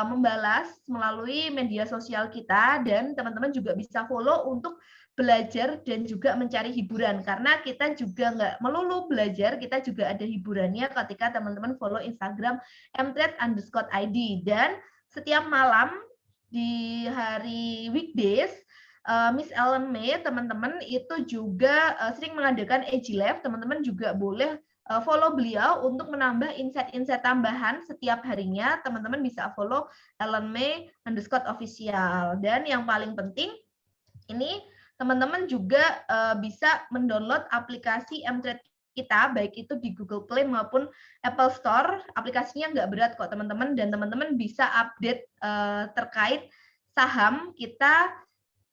membalas melalui media sosial kita, dan teman-teman juga bisa follow untuk belajar dan juga mencari hiburan, karena kita juga nggak melulu belajar, kita juga ada hiburannya ketika teman-teman follow Instagram mtrade_id. Dan setiap malam di hari weekdays, Miss Ellen May teman-teman itu juga sering mengadakan AG Live. Teman-teman juga boleh follow beliau untuk menambah insight-insight tambahan setiap harinya. Teman-teman bisa follow Ellen May_official. Dan yang paling penting ini teman-teman juga bisa mendownload aplikasi Mtrade kita, baik itu di Google Play maupun Apple Store. Aplikasinya nggak berat kok, teman-teman, dan teman-teman bisa update terkait saham kita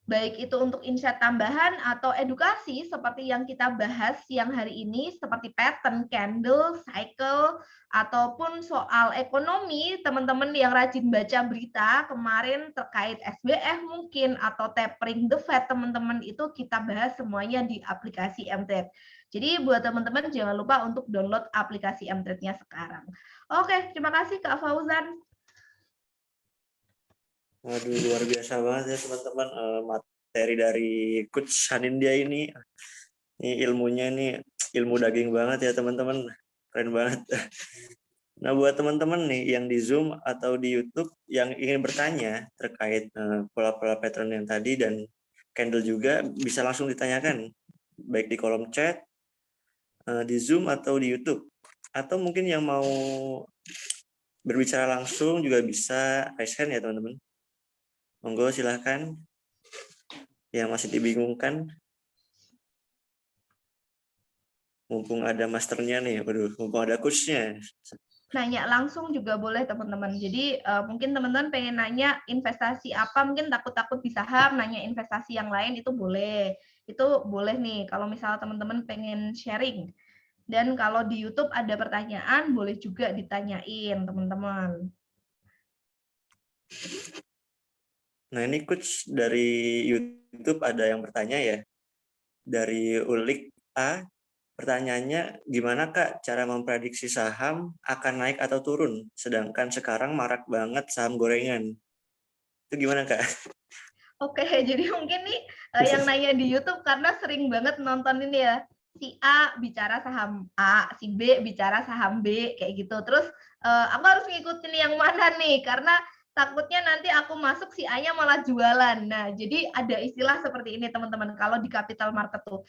baik itu untuk insight tambahan atau edukasi seperti yang kita bahas siang hari ini, seperti pattern, candle, cycle, ataupun soal ekonomi, teman-teman yang rajin baca berita kemarin terkait SBF mungkin, atau tapering the Fed, teman-teman itu kita bahas semuanya di aplikasi Mtrade. Jadi buat teman-teman jangan lupa untuk download aplikasi Mtrade-nya sekarang. Oke, terima kasih Kak Fauzan. Waduh, luar biasa banget ya teman-teman, materi dari Coach Hanindya ini ilmunya ini ilmu daging banget ya teman-teman, keren banget. Nah, buat teman-teman nih yang di Zoom atau di YouTube yang ingin bertanya terkait pola-pola pattern yang tadi dan candle juga, bisa langsung ditanyakan baik di kolom chat di Zoom atau di YouTube, atau mungkin yang mau berbicara langsung juga bisa raise hand ya teman-teman. Monggo silahkan yang masih dibingungkan. Mumpung ada masternya nih, waduh, mumpung ada coachnya. Nanya langsung juga boleh teman-teman. Jadi mungkin teman-teman pengen nanya investasi apa, mungkin takut-takut di saham, nanya investasi yang lain itu boleh. Itu boleh nih kalau misalnya teman-teman pengen sharing. Dan kalau di YouTube ada pertanyaan, boleh juga ditanyain teman-teman. Nah, ini coach dari YouTube ada yang bertanya ya. Dari Ulik A, pertanyaannya, gimana Kak cara memprediksi saham akan naik atau turun? Sedangkan sekarang marak banget saham gorengan. Itu gimana Kak? Oke, jadi mungkin nih yang nanya di YouTube karena sering banget nonton ini ya. Si A bicara saham A, si B bicara saham B, kayak gitu. Terus aku harus ngikutin yang mana nih? Karena takutnya nanti aku masuk si A-nya malah jualan. Nah, jadi ada istilah seperti ini teman-teman. Kalau di capital market tuh,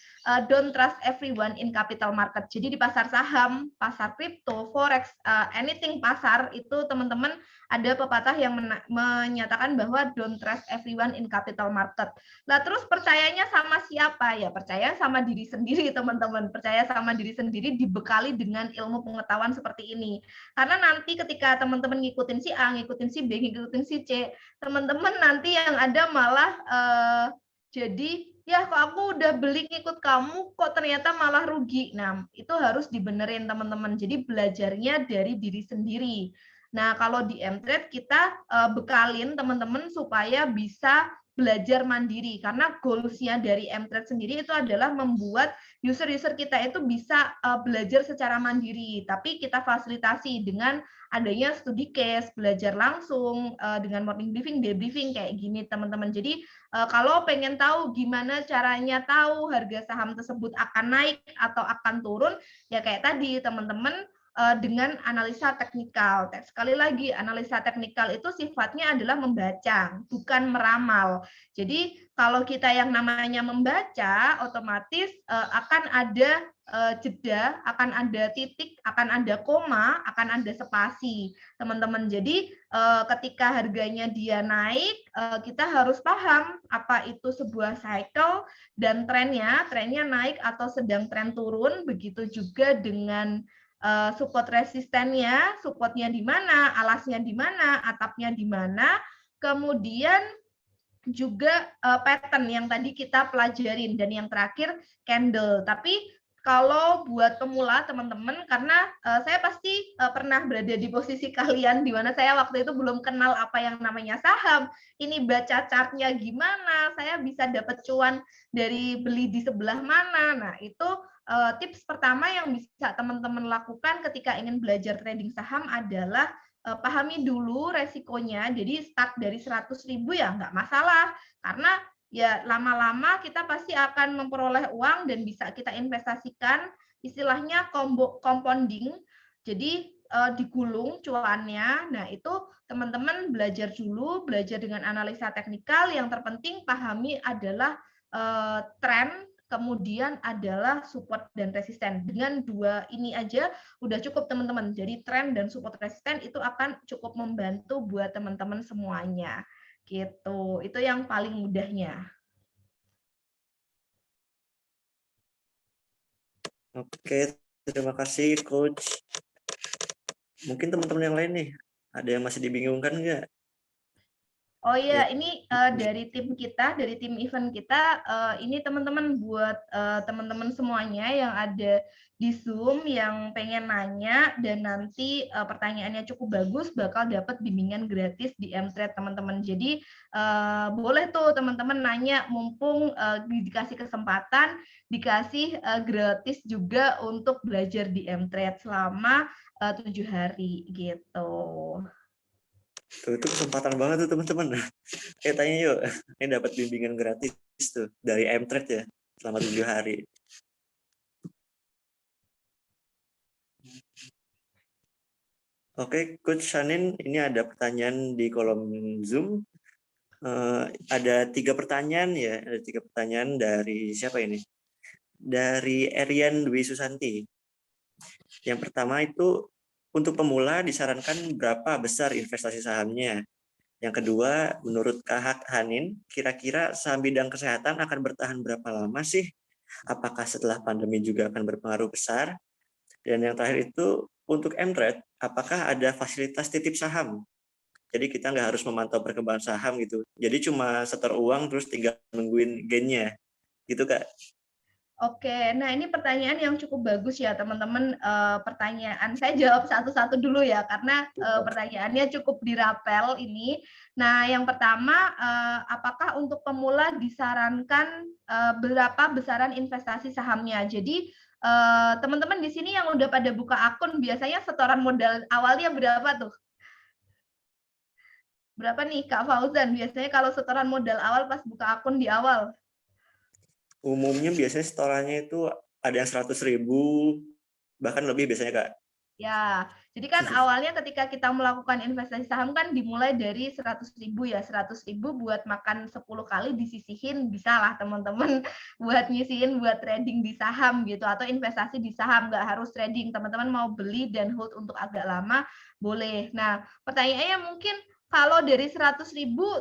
don't trust everyone in capital market. Jadi di pasar saham, pasar kripto, forex, anything pasar itu teman-teman ada pepatah yang menyatakan bahwa don't trust everyone in capital market. Nah, terus percayanya sama siapa? Ya, percaya sama diri sendiri, teman-teman. Percaya sama diri sendiri dibekali dengan ilmu pengetahuan seperti ini. Karena nanti ketika teman-teman ngikutin si A, ngikutin si B, ngikutin si C, teman-teman nanti yang ada malah jadi ya kok aku udah beli ngikut kamu kok ternyata malah rugi. Nah, itu harus dibenerin teman-teman. Jadi belajarnya dari diri sendiri. Nah, kalau di Mtrade kita bekalin teman-teman supaya bisa belajar mandiri karena goals-nya dari Mtrade sendiri itu adalah membuat user-user kita itu bisa belajar secara mandiri, tapi kita fasilitasi dengan adanya studi case, belajar langsung dengan morning briefing, day briefing kayak gini teman-teman. Jadi kalau pengen tahu gimana caranya tahu harga saham tersebut akan naik atau akan turun, ya kayak tadi teman-teman dengan analisa teknikal. Sekali lagi, analisa teknikal itu sifatnya adalah membaca, bukan meramal. Jadi kalau kita yang namanya membaca, otomatis akan ada jeda, akan ada titik, akan ada koma, akan ada spasi, teman-teman. Jadi ketika harganya dia naik, kita harus paham apa itu sebuah cycle dan trennya naik atau sedang tren turun. Begitu juga dengan support resistennya, supportnya di mana, alasnya di mana, atapnya di mana, kemudian juga pattern yang tadi kita pelajarin, dan yang terakhir candle. Tapi kalau buat pemula teman-teman, karena saya pasti pernah berada di posisi kalian di mana saya waktu itu belum kenal apa yang namanya saham, ini baca chartnya gimana, saya bisa dapat cuan dari beli di sebelah mana. Nah, itu tips pertama yang bisa teman-teman lakukan ketika ingin belajar trading saham adalah pahami dulu resikonya. Jadi start dari 100.000 ya nggak masalah, karena ya lama-lama kita pasti akan memperoleh uang dan bisa kita investasikan, istilahnya compounding. Jadi digulung cuannya. Nah, itu teman-teman belajar dulu, belajar dengan analisa teknikal. Yang terpenting pahami adalah tren, kemudian adalah support dan resisten. Dengan dua ini aja udah cukup teman-teman. Jadi tren dan support resisten itu akan cukup membantu buat teman-teman semuanya. Gitu. Itu yang paling mudahnya. Oke, terima kasih Coach. Mungkin teman-teman yang lain nih, ada yang masih dibingungkan nggak? Oh Ya. iya, ini dari tim kita, dari tim event kita, ini teman-teman buat teman-teman semuanya yang ada di Zoom yang pengen nanya dan nanti pertanyaannya cukup bagus bakal dapat bimbingan gratis di Mtrade teman-teman. Jadi boleh tuh teman-teman nanya, mumpung dikasih kesempatan, dikasih gratis juga untuk belajar di Mtrade selama 7 hari gitu. Tuh, itu kesempatan banget tuh teman-teman. Tanya yuk, ini dapat bimbingan gratis tuh dari Mtrade ya selama 7 hari. Oke, Coach Shanin, ini ada pertanyaan di kolom Zoom. Ada 3 pertanyaan ya, ada 3 pertanyaan dari siapa ini? Dari Erian Dwi Susanti. Yang pertama itu, untuk pemula disarankan berapa besar investasi sahamnya? Yang kedua, menurut Kak Hanin, kira-kira saham bidang kesehatan akan bertahan berapa lama sih? Apakah setelah pandemi juga akan berpengaruh besar? Dan yang terakhir itu, untuk Mtrade, apakah ada fasilitas titip saham? Jadi kita nggak harus memantau perkembangan saham gitu. Jadi cuma setor uang terus tinggal nungguin gain-nya. Gitu, Kak. Oke, nah ini pertanyaan yang cukup bagus ya teman-teman. Pertanyaan saya jawab satu-satu dulu ya, karena pertanyaannya cukup dirapel ini. Nah, yang pertama, apakah untuk pemula disarankan berapa besaran investasi sahamnya? Jadi teman-teman di sini yang udah pada buka akun, biasanya setoran modal awalnya berapa tuh? Berapa nih Kak Fauzan? Biasanya kalau setoran modal awal pas buka akun di awal? Umumnya biasanya setorannya itu ada yang 100.000, bahkan lebih biasanya, Kak. Ya, jadi kan awalnya ketika kita melakukan investasi saham kan dimulai dari 100.000 ya, 100.000 buat makan 10 kali disisihin, bisa lah teman-teman buat nyisihin buat trading di saham gitu, atau investasi di saham, nggak harus trading, teman-teman mau beli dan hold untuk agak lama, boleh. Nah, pertanyaannya mungkin kalau dari 100.000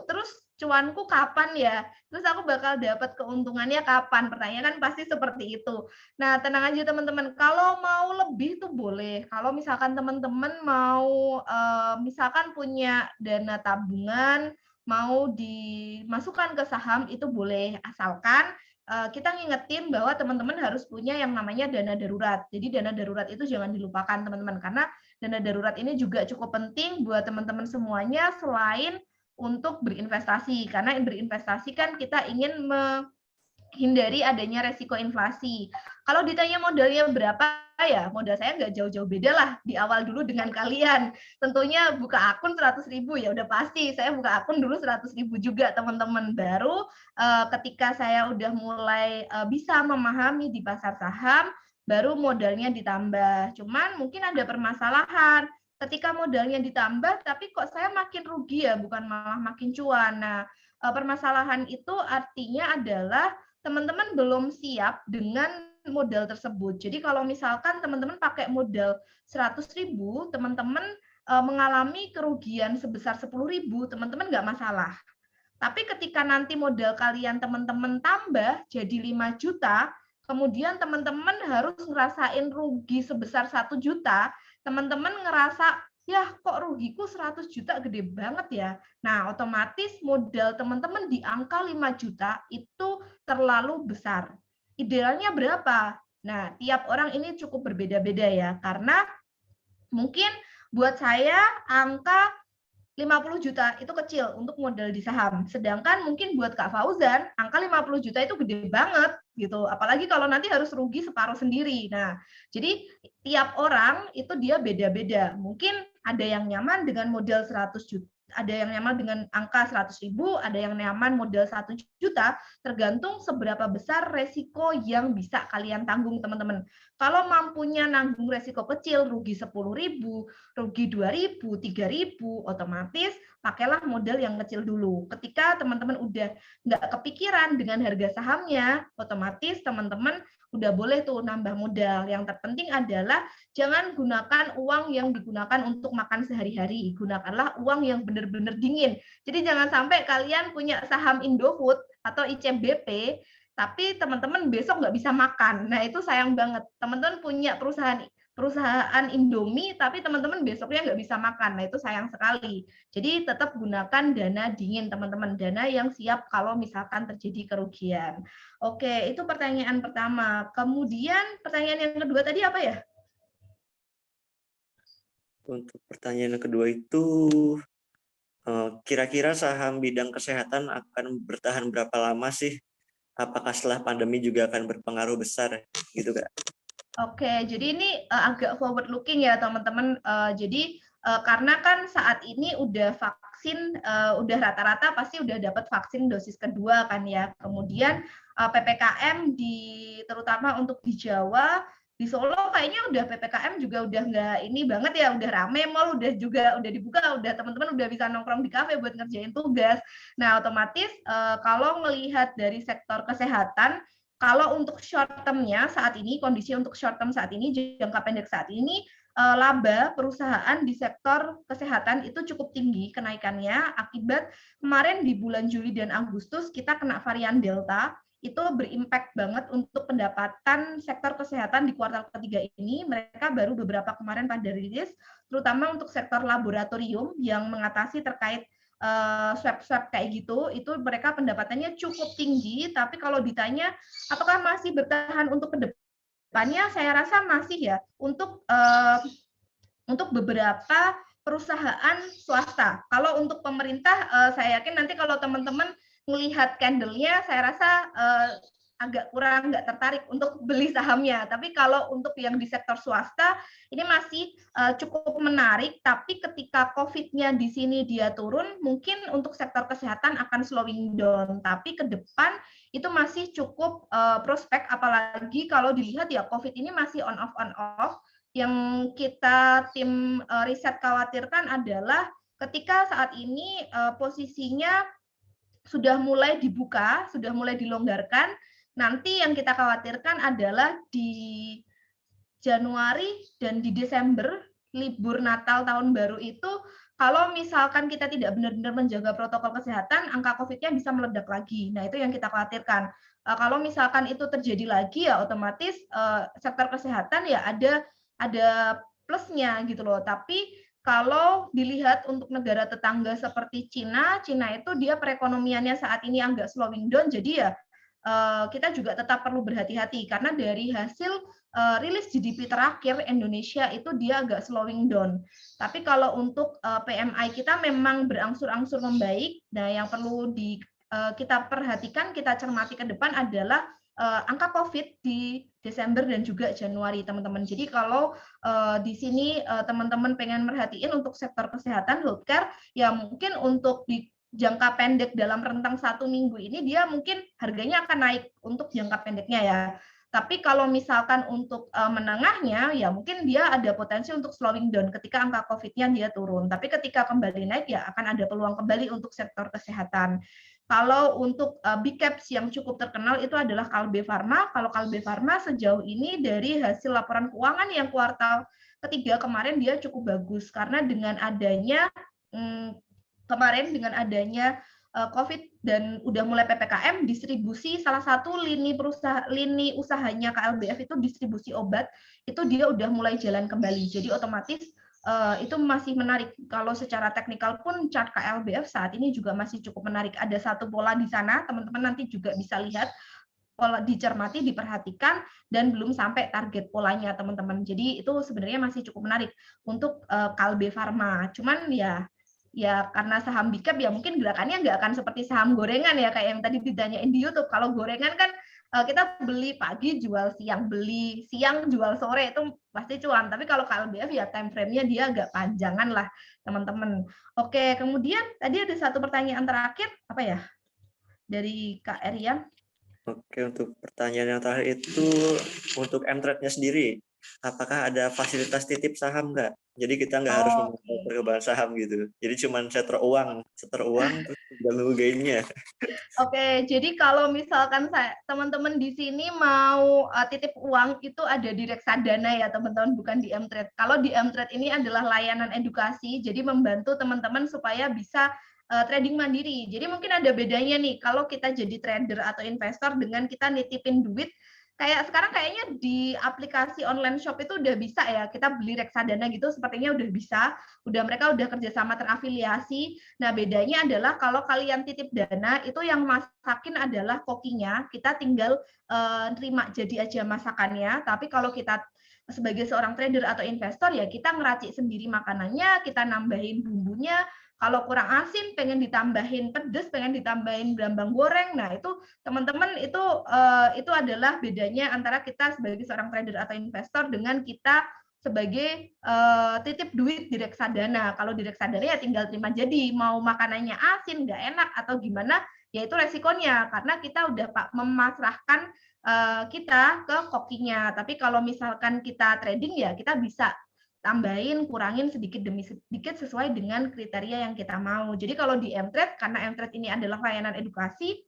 terus cuanku kapan ya? Terus aku bakal dapat keuntungannya kapan? Pertanyaan kan pasti seperti itu. Nah, tenang aja teman-teman. Kalau mau lebih tuh boleh. Kalau misalkan teman-teman mau, misalkan punya dana tabungan, mau dimasukkan ke saham itu boleh. Asalkan kita ngingetin bahwa teman-teman harus punya yang namanya dana darurat. Jadi dana darurat itu jangan dilupakan teman-teman. Karena dana darurat ini juga cukup penting buat teman-teman semuanya selain untuk berinvestasi. Karena berinvestasi kan kita ingin hindari adanya resiko inflasi. Kalau ditanya modalnya berapa ya, modal saya nggak jauh-jauh beda lah di awal dulu dengan kalian. Tentunya buka akun 100.000 ya udah pasti. Saya buka akun dulu 100.000 juga teman-teman. Baru ketika saya udah mulai bisa memahami di pasar saham, baru modalnya ditambah. Cuman mungkin ada permasalahan. Ketika modalnya ditambah, tapi kok saya makin rugi ya, bukan malah makin cuan. Nah, permasalahan itu artinya adalah teman-teman belum siap dengan modal tersebut. Jadi kalau misalkan teman-teman pakai modal 100.000, teman-teman mengalami kerugian sebesar 10.000, teman-teman nggak masalah. Tapi ketika nanti modal kalian teman-teman tambah jadi 5 juta, kemudian teman-teman harus ngerasain rugi sebesar 1 juta, teman-teman ngerasa, ya kok rugiku 100 juta gede banget ya. Nah, otomatis modal teman-teman di angka 5 juta itu terlalu besar. Idealnya berapa? Nah, tiap orang ini cukup berbeda-beda ya, karena mungkin buat saya angka 50 juta itu kecil untuk modal di saham. Sedangkan mungkin buat Kak Fauzan, angka 50 juta itu gede banget gitu. Apalagi kalau nanti harus rugi separuh sendiri. Nah, jadi tiap orang itu dia beda-beda. Mungkin ada yang nyaman dengan modal 100 juta, ada yang nyaman dengan angka 100.000, ada yang nyaman modal 1 juta, tergantung seberapa besar resiko yang bisa kalian tanggung, teman-teman. Kalau mampunya nanggung resiko kecil, rugi 10.000, rugi 2.000, 3.000, otomatis pakailah modal yang kecil dulu. Ketika teman-teman udah nggak kepikiran dengan harga sahamnya, otomatis teman-teman udah boleh tuh nambah modal. Yang terpenting adalah jangan gunakan uang yang digunakan untuk makan sehari-hari. Gunakanlah uang yang benar-benar dingin. Jadi jangan sampai kalian punya saham Indofood atau ICBP, tapi teman-teman besok nggak bisa makan. Nah, itu sayang banget. Teman-teman punya perusahaan perusahaan Indomie, tapi teman-teman besoknya nggak bisa makan. Nah, itu sayang sekali. Jadi tetap gunakan dana dingin, teman-teman. Dana yang siap kalau misalkan terjadi kerugian. Oke, itu pertanyaan pertama. Kemudian pertanyaan yang kedua tadi apa ya? Untuk pertanyaan yang kedua itu, kira-kira saham bidang kesehatan akan bertahan berapa lama sih? Apakah setelah pandemi juga akan berpengaruh besar gitu Kak? Oke, jadi ini agak forward looking ya teman-teman. Jadi karena kan saat ini udah vaksin, udah rata-rata pasti udah dapat vaksin dosis kedua kan ya. Kemudian PPKM terutama untuk di Jawa, di Solo kayaknya udah PPKM juga udah nggak ini banget ya, udah rame mall, udah dibuka, udah teman-teman udah bisa nongkrong di kafe buat ngerjain tugas. Nah otomatis kalau melihat dari sektor kesehatan, kalau untuk short term-nya saat ini, kondisi untuk short term saat ini, jangka pendek saat ini, laba perusahaan di sektor kesehatan itu cukup tinggi kenaikannya akibat kemarin di bulan Juli dan Agustus kita kena varian Delta, itu berimpact banget untuk pendapatan sektor kesehatan di kuartal ketiga ini. Mereka baru beberapa kemarin pada rilis, terutama untuk sektor laboratorium yang mengatasi terkait swab-swab kayak gitu, itu mereka pendapatannya cukup tinggi, tapi kalau ditanya apakah masih bertahan untuk kedepannya, saya rasa masih ya, untuk beberapa perusahaan swasta. Kalau untuk pemerintah, saya yakin nanti kalau teman-teman melihat candle-nya, saya rasa agak kurang nggak tertarik untuk beli sahamnya. Tapi kalau untuk yang di sektor swasta, ini masih cukup menarik. Tapi ketika COVID-nya di sini dia turun, mungkin untuk sektor kesehatan akan slowing down. Tapi ke depan itu masih cukup prospek, apalagi kalau dilihat ya COVID ini masih on off. Yang kita tim riset khawatirkan adalah ketika saat ini posisinya sudah mulai dibuka, sudah mulai dilonggarkan, nanti yang kita khawatirkan adalah di Januari dan di Desember, libur Natal tahun baru itu, kalau misalkan kita tidak benar-benar menjaga protokol kesehatan, angka COVID-nya bisa meledak lagi. Nah, itu yang kita khawatirkan. Kalau misalkan itu terjadi lagi, ya otomatis sektor kesehatan ya ada plusnya gitu loh. Tapi kalau dilihat untuk negara tetangga seperti Cina itu dia perekonomiannya saat ini agak slowing down, jadi ya kita juga tetap perlu berhati-hati karena dari hasil rilis GDP terakhir Indonesia itu dia agak slowing down. Tapi kalau untuk PMI kita memang berangsur-angsur membaik. Nah, yang perlu kita perhatikan, kita cermati ke depan adalah angka COVID di Desember dan juga Januari, teman-teman. Jadi kalau di sini teman-teman pengen merhatiin untuk sektor kesehatan, healthcare, ya mungkin untuk di jangka pendek dalam rentang 1 minggu ini dia mungkin harganya akan naik untuk jangka pendeknya ya. Tapi kalau misalkan untuk menengahnya, ya mungkin dia ada potensi untuk slowing down ketika angka COVID-nya dia turun. Tapi ketika kembali naik, ya akan ada peluang kembali untuk sektor kesehatan. Kalau untuk big caps yang cukup terkenal itu adalah Kalbe Farma. Kalau Kalbe Farma sejauh ini dari hasil laporan keuangan yang kuartal ketiga kemarin dia cukup bagus. Karena dengan adanya COVID dan udah mulai PPKM, distribusi salah satu lini usahanya KLBF itu distribusi obat, itu dia udah mulai jalan kembali. Jadi otomatis itu masih menarik. Kalau secara teknikal pun chart KLBF saat ini juga masih cukup menarik. Ada satu pola di sana, teman-teman nanti juga bisa lihat, pola dicermati, diperhatikan, dan belum sampai target polanya teman-teman. Jadi itu sebenarnya masih cukup menarik untuk Kalbe Farma. Cuman ya karena saham big cap ya mungkin gerakannya nggak akan seperti saham gorengan ya kayak yang tadi ditanyain di YouTube. Kalau gorengan kan kita beli pagi jual siang, beli siang jual sore, itu pasti cuan. Tapi kalau KLBF ya time frame-nya dia agak panjangan lah teman-teman. Oke, kemudian tadi ada satu pertanyaan terakhir apa ya dari Kak Erian? Oke, untuk pertanyaan yang terakhir itu untuk M-Trade-nya sendiri, apakah ada fasilitas titip saham nggak? Jadi kita nggak harus memantau perkembangan saham gitu. Jadi cuma setor uang terus tinggal nunggu gainnya. Oke, jadi kalau misalkan teman-teman di sini mau titip uang itu ada di Reksadana ya teman-teman, bukan di M-Trade. Kalau di M-Trade ini adalah layanan edukasi, jadi membantu teman-teman supaya bisa trading mandiri. Jadi mungkin ada bedanya nih kalau kita jadi trader atau investor dengan kita nitipin duit kayak sekarang kayaknya di aplikasi online shop itu udah bisa ya, kita beli reksadana gitu sepertinya udah bisa, mereka udah kerjasama terafiliasi. Nah bedanya adalah kalau kalian titip dana itu yang masakin adalah kokinya, kita tinggal terima jadi aja masakannya. Tapi kalau kita sebagai seorang trader atau investor ya kita ngeracik sendiri makanannya, kita nambahin bumbunya. Kalau kurang asin, pengen ditambahin pedes, pengen ditambahin brambang goreng. Nah itu teman-teman itu adalah bedanya antara kita sebagai seorang trader atau investor dengan kita sebagai titip duit di reksadana. Kalau di reksadana ya tinggal terima jadi, mau makanannya asin, nggak enak atau gimana, ya itu resikonya karena kita udah memasrahkan kita ke kokinya. Tapi kalau misalkan kita trading ya kita bisa tambahin, kurangin sedikit demi sedikit sesuai dengan kriteria yang kita mau. Jadi kalau di Mtrade, karena Mtrade ini adalah layanan edukasi,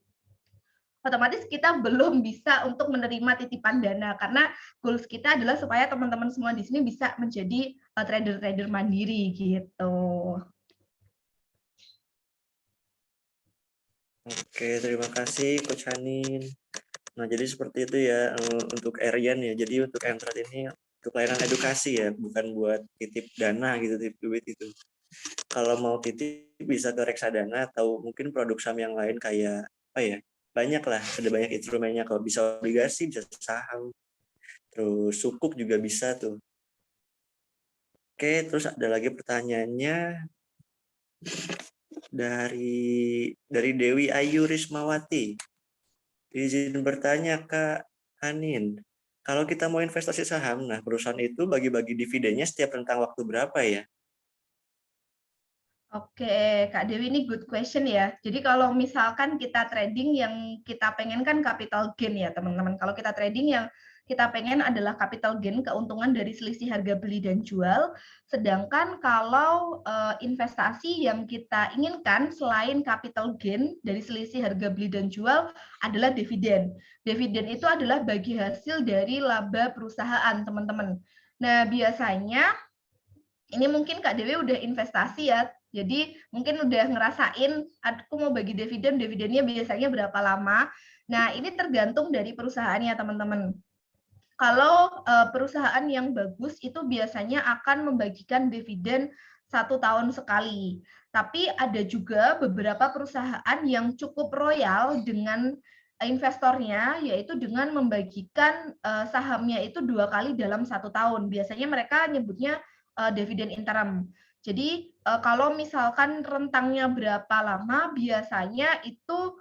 otomatis kita belum bisa untuk menerima titipan dana karena goals kita adalah supaya teman-teman semua di sini bisa menjadi trader-trader mandiri gitu. Oke, terima kasih Coach Hanin. Nah, jadi seperti itu ya untuk Arian ya. Jadi untuk Mtrade ini untuk layanan edukasi ya, bukan buat titip dana gitu, titip duit itu. Kalau mau titip bisa ke reksadana atau mungkin produk saham yang lain kayak apa ya? Banyak lah, ada banyak instrumennya. Kalau bisa obligasi, bisa saham. Terus sukuk juga bisa tuh. Oke, terus ada lagi pertanyaannya dari Dewi Ayu Rismawati. Izin bertanya Kak Hanin, kalau kita mau investasi saham, nah perusahaan itu bagi-bagi dividennya setiap rentang waktu berapa ya? Oke, Kak Dewi, ini good question ya. Jadi kalau misalkan kita trading yang kita pengen kan capital gain ya teman-teman. Kalau kita trading yang kita pengen adalah capital gain, keuntungan dari selisih harga beli dan jual. Sedangkan kalau investasi yang kita inginkan selain capital gain dari selisih harga beli dan jual adalah dividen. Dividen itu adalah bagi hasil dari laba perusahaan teman-teman. Nah biasanya ini mungkin Kak Dewi udah investasi ya, jadi mungkin udah ngerasain, aku mau bagi dividen, dividennya biasanya berapa lama. Nah, ini tergantung dari perusahaannya, teman-teman. Kalau perusahaan yang bagus itu biasanya akan membagikan dividen 1 tahun sekali. Tapi ada juga beberapa perusahaan yang cukup royal dengan investornya, yaitu dengan membagikan sahamnya itu 2 kali dalam 1 tahun. Biasanya mereka nyebutnya dividen interim. Jadi kalau misalkan rentangnya berapa lama, biasanya itu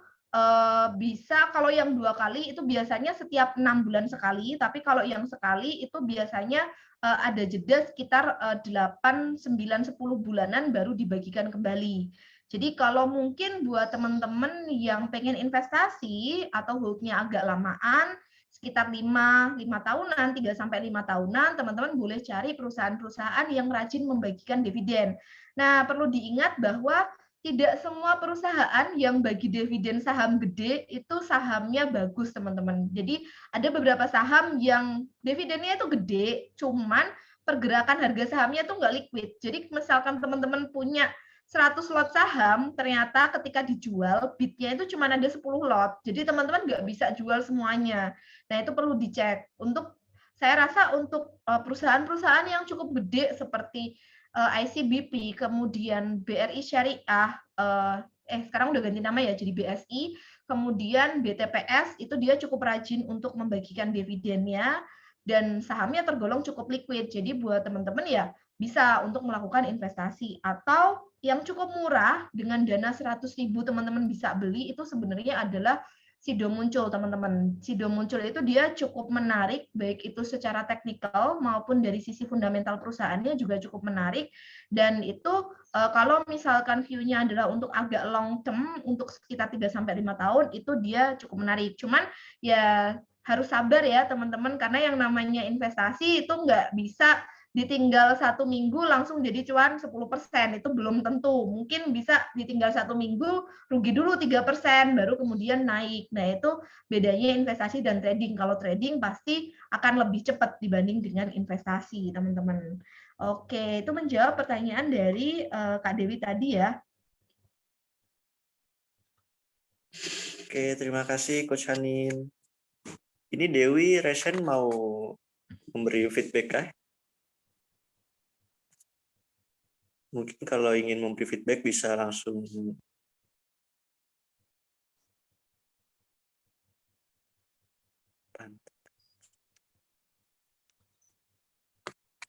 bisa kalau yang 2 kali itu biasanya setiap 6 bulan sekali, tapi kalau yang sekali itu biasanya ada jeda sekitar 8, 9, 10 bulanan baru dibagikan kembali. Jadi kalau mungkin buat teman-teman yang pengen investasi atau holdnya agak lamaan, sekitar 5 tahunan, 3 sampai 5 tahunan, teman-teman boleh cari perusahaan-perusahaan yang rajin membagikan dividen. Nah, perlu diingat bahwa tidak semua perusahaan yang bagi dividen saham gede itu sahamnya bagus, teman-teman. Jadi ada beberapa saham yang dividennya itu gede, cuman pergerakan harga sahamnya itu nggak liquid. Jadi misalkan teman-teman punya 100 lot saham, ternyata ketika dijual, bidnya itu cuma ada 10 lot. Jadi teman-teman nggak bisa jual semuanya. Nah, itu perlu dicek. Saya rasa untuk perusahaan-perusahaan yang cukup gede seperti ICBP, kemudian BRI Syariah, sekarang udah ganti nama ya jadi BSI, kemudian BTPS, itu dia cukup rajin untuk membagikan dividennya, dan sahamnya tergolong cukup liquid. Jadi buat teman-teman ya bisa untuk melakukan investasi. Atau yang cukup murah, dengan dana 100.000 teman-teman bisa beli, itu sebenarnya adalah Sido Muncul, teman-teman. Sido Muncul itu dia cukup menarik, baik itu secara teknikal maupun dari sisi fundamental perusahaannya juga cukup menarik. Dan itu kalau misalkan view-nya adalah untuk agak long term, untuk sekitar 3-5 tahun, itu dia cukup menarik. Cuman ya harus sabar ya teman-teman, karena yang namanya investasi itu nggak bisa ditinggal 1 minggu langsung jadi cuan 10%, itu belum tentu. Mungkin bisa ditinggal 1 minggu, rugi dulu 3%, baru kemudian naik. Nah, itu bedanya investasi dan trading. Kalau trading pasti akan lebih cepat dibanding dengan investasi, teman-teman. Oke, itu menjawab pertanyaan dari Kak Dewi tadi ya. Oke, terima kasih Coach Hanin. Ini Dewi Resen mau memberi feedback kah? Mungkin kalau ingin memberi feedback bisa langsung.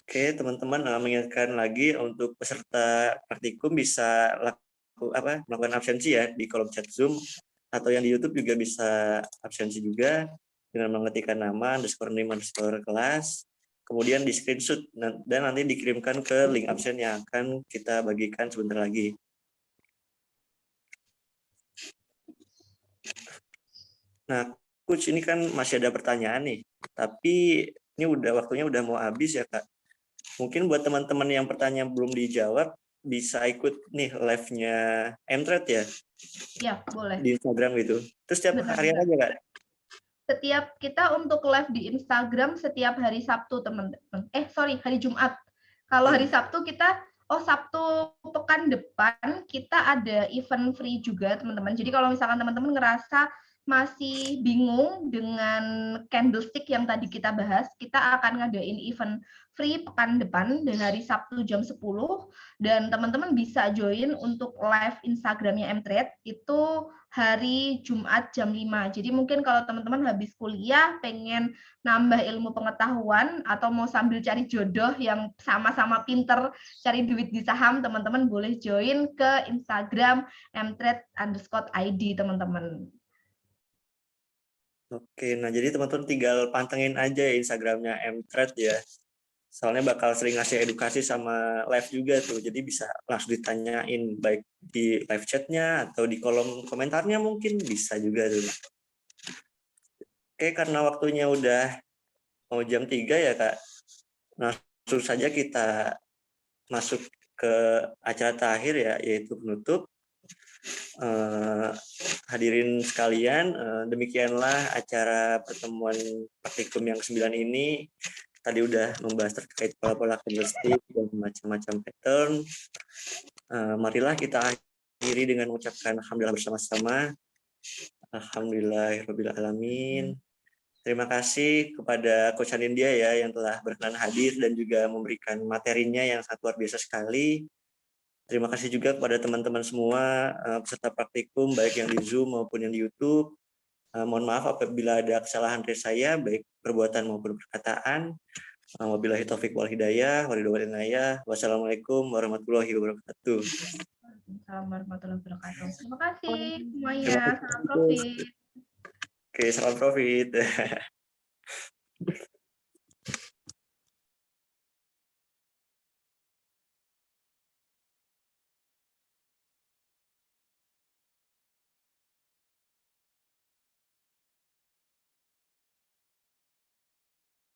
Oke, teman-teman mengingatkan lagi untuk peserta praktikum bisa melakukan absensi ya di kolom chat Zoom, atau yang di YouTube juga bisa absensi juga dengan mengetikkan nama _name_kelas, kemudian di screenshot dan nanti dikirimkan ke link absen yang akan kita bagikan sebentar lagi. Nah, Coach, ini kan masih ada pertanyaan nih, tapi ini waktunya udah mau habis ya, Kak. Mungkin buat teman-teman yang pertanyaan belum dijawab, bisa ikut nih live-nya Mtrade ya? Ya, boleh. Di Instagram gitu. Terus setiap hari aja, Kak? Setiap kita untuk live di Instagram setiap hari Sabtu, teman-teman. Hari Jumat. Kalau hari Sabtu kita, Sabtu pekan depan kita ada event free juga, teman-teman. Jadi kalau misalkan teman-teman ngerasa masih bingung dengan candlestick yang tadi kita bahas, kita akan ngadain event free pekan depan dan hari Sabtu jam 10, dan teman-teman bisa join untuk live Instagramnya Mtrade itu hari Jumat jam 5. Jadi mungkin kalau teman-teman habis kuliah pengen nambah ilmu pengetahuan atau mau sambil cari jodoh yang sama-sama pinter cari duit di saham, teman-teman boleh join ke Instagram mtrade_id, teman-teman. Oke, nah jadi teman-teman tinggal pantengin aja ya Instagramnya Mtrade ya. Soalnya bakal sering ngasih edukasi sama live juga tuh, jadi bisa langsung ditanyain baik di live chatnya atau di kolom komentarnya mungkin bisa juga tuh. Oke, karena waktunya udah mau jam 3 ya Kak, langsung saja kita masuk ke acara terakhir ya, yaitu penutup. Hadirin sekalian, demikianlah acara pertemuan praktikum yang 9 ini. Tadi udah membahas terkait pola-pola candlestick dan macam-macam pattern. Marilah kita akhiri dengan mengucapkan alhamdulillah bersama-sama. Alhamdulillahirabbil alamin. Terima kasih kepada Coach Anindya ya yang telah berkenan hadir dan juga memberikan materinya yang sangat luar biasa sekali. Terima kasih juga kepada teman-teman semua peserta praktikum baik yang di Zoom maupun yang di YouTube. Mohon maaf apabila ada kesalahan dari saya baik perbuatan maupun perkataan. Wabillahi taufik wal hidayah. Wassalamualaikum warahmatullahi wabarakatuh. Assalamualaikum warahmatullahi wabarakatuh. Terima kasih semuanya. Salam profit. Oke, salam profit.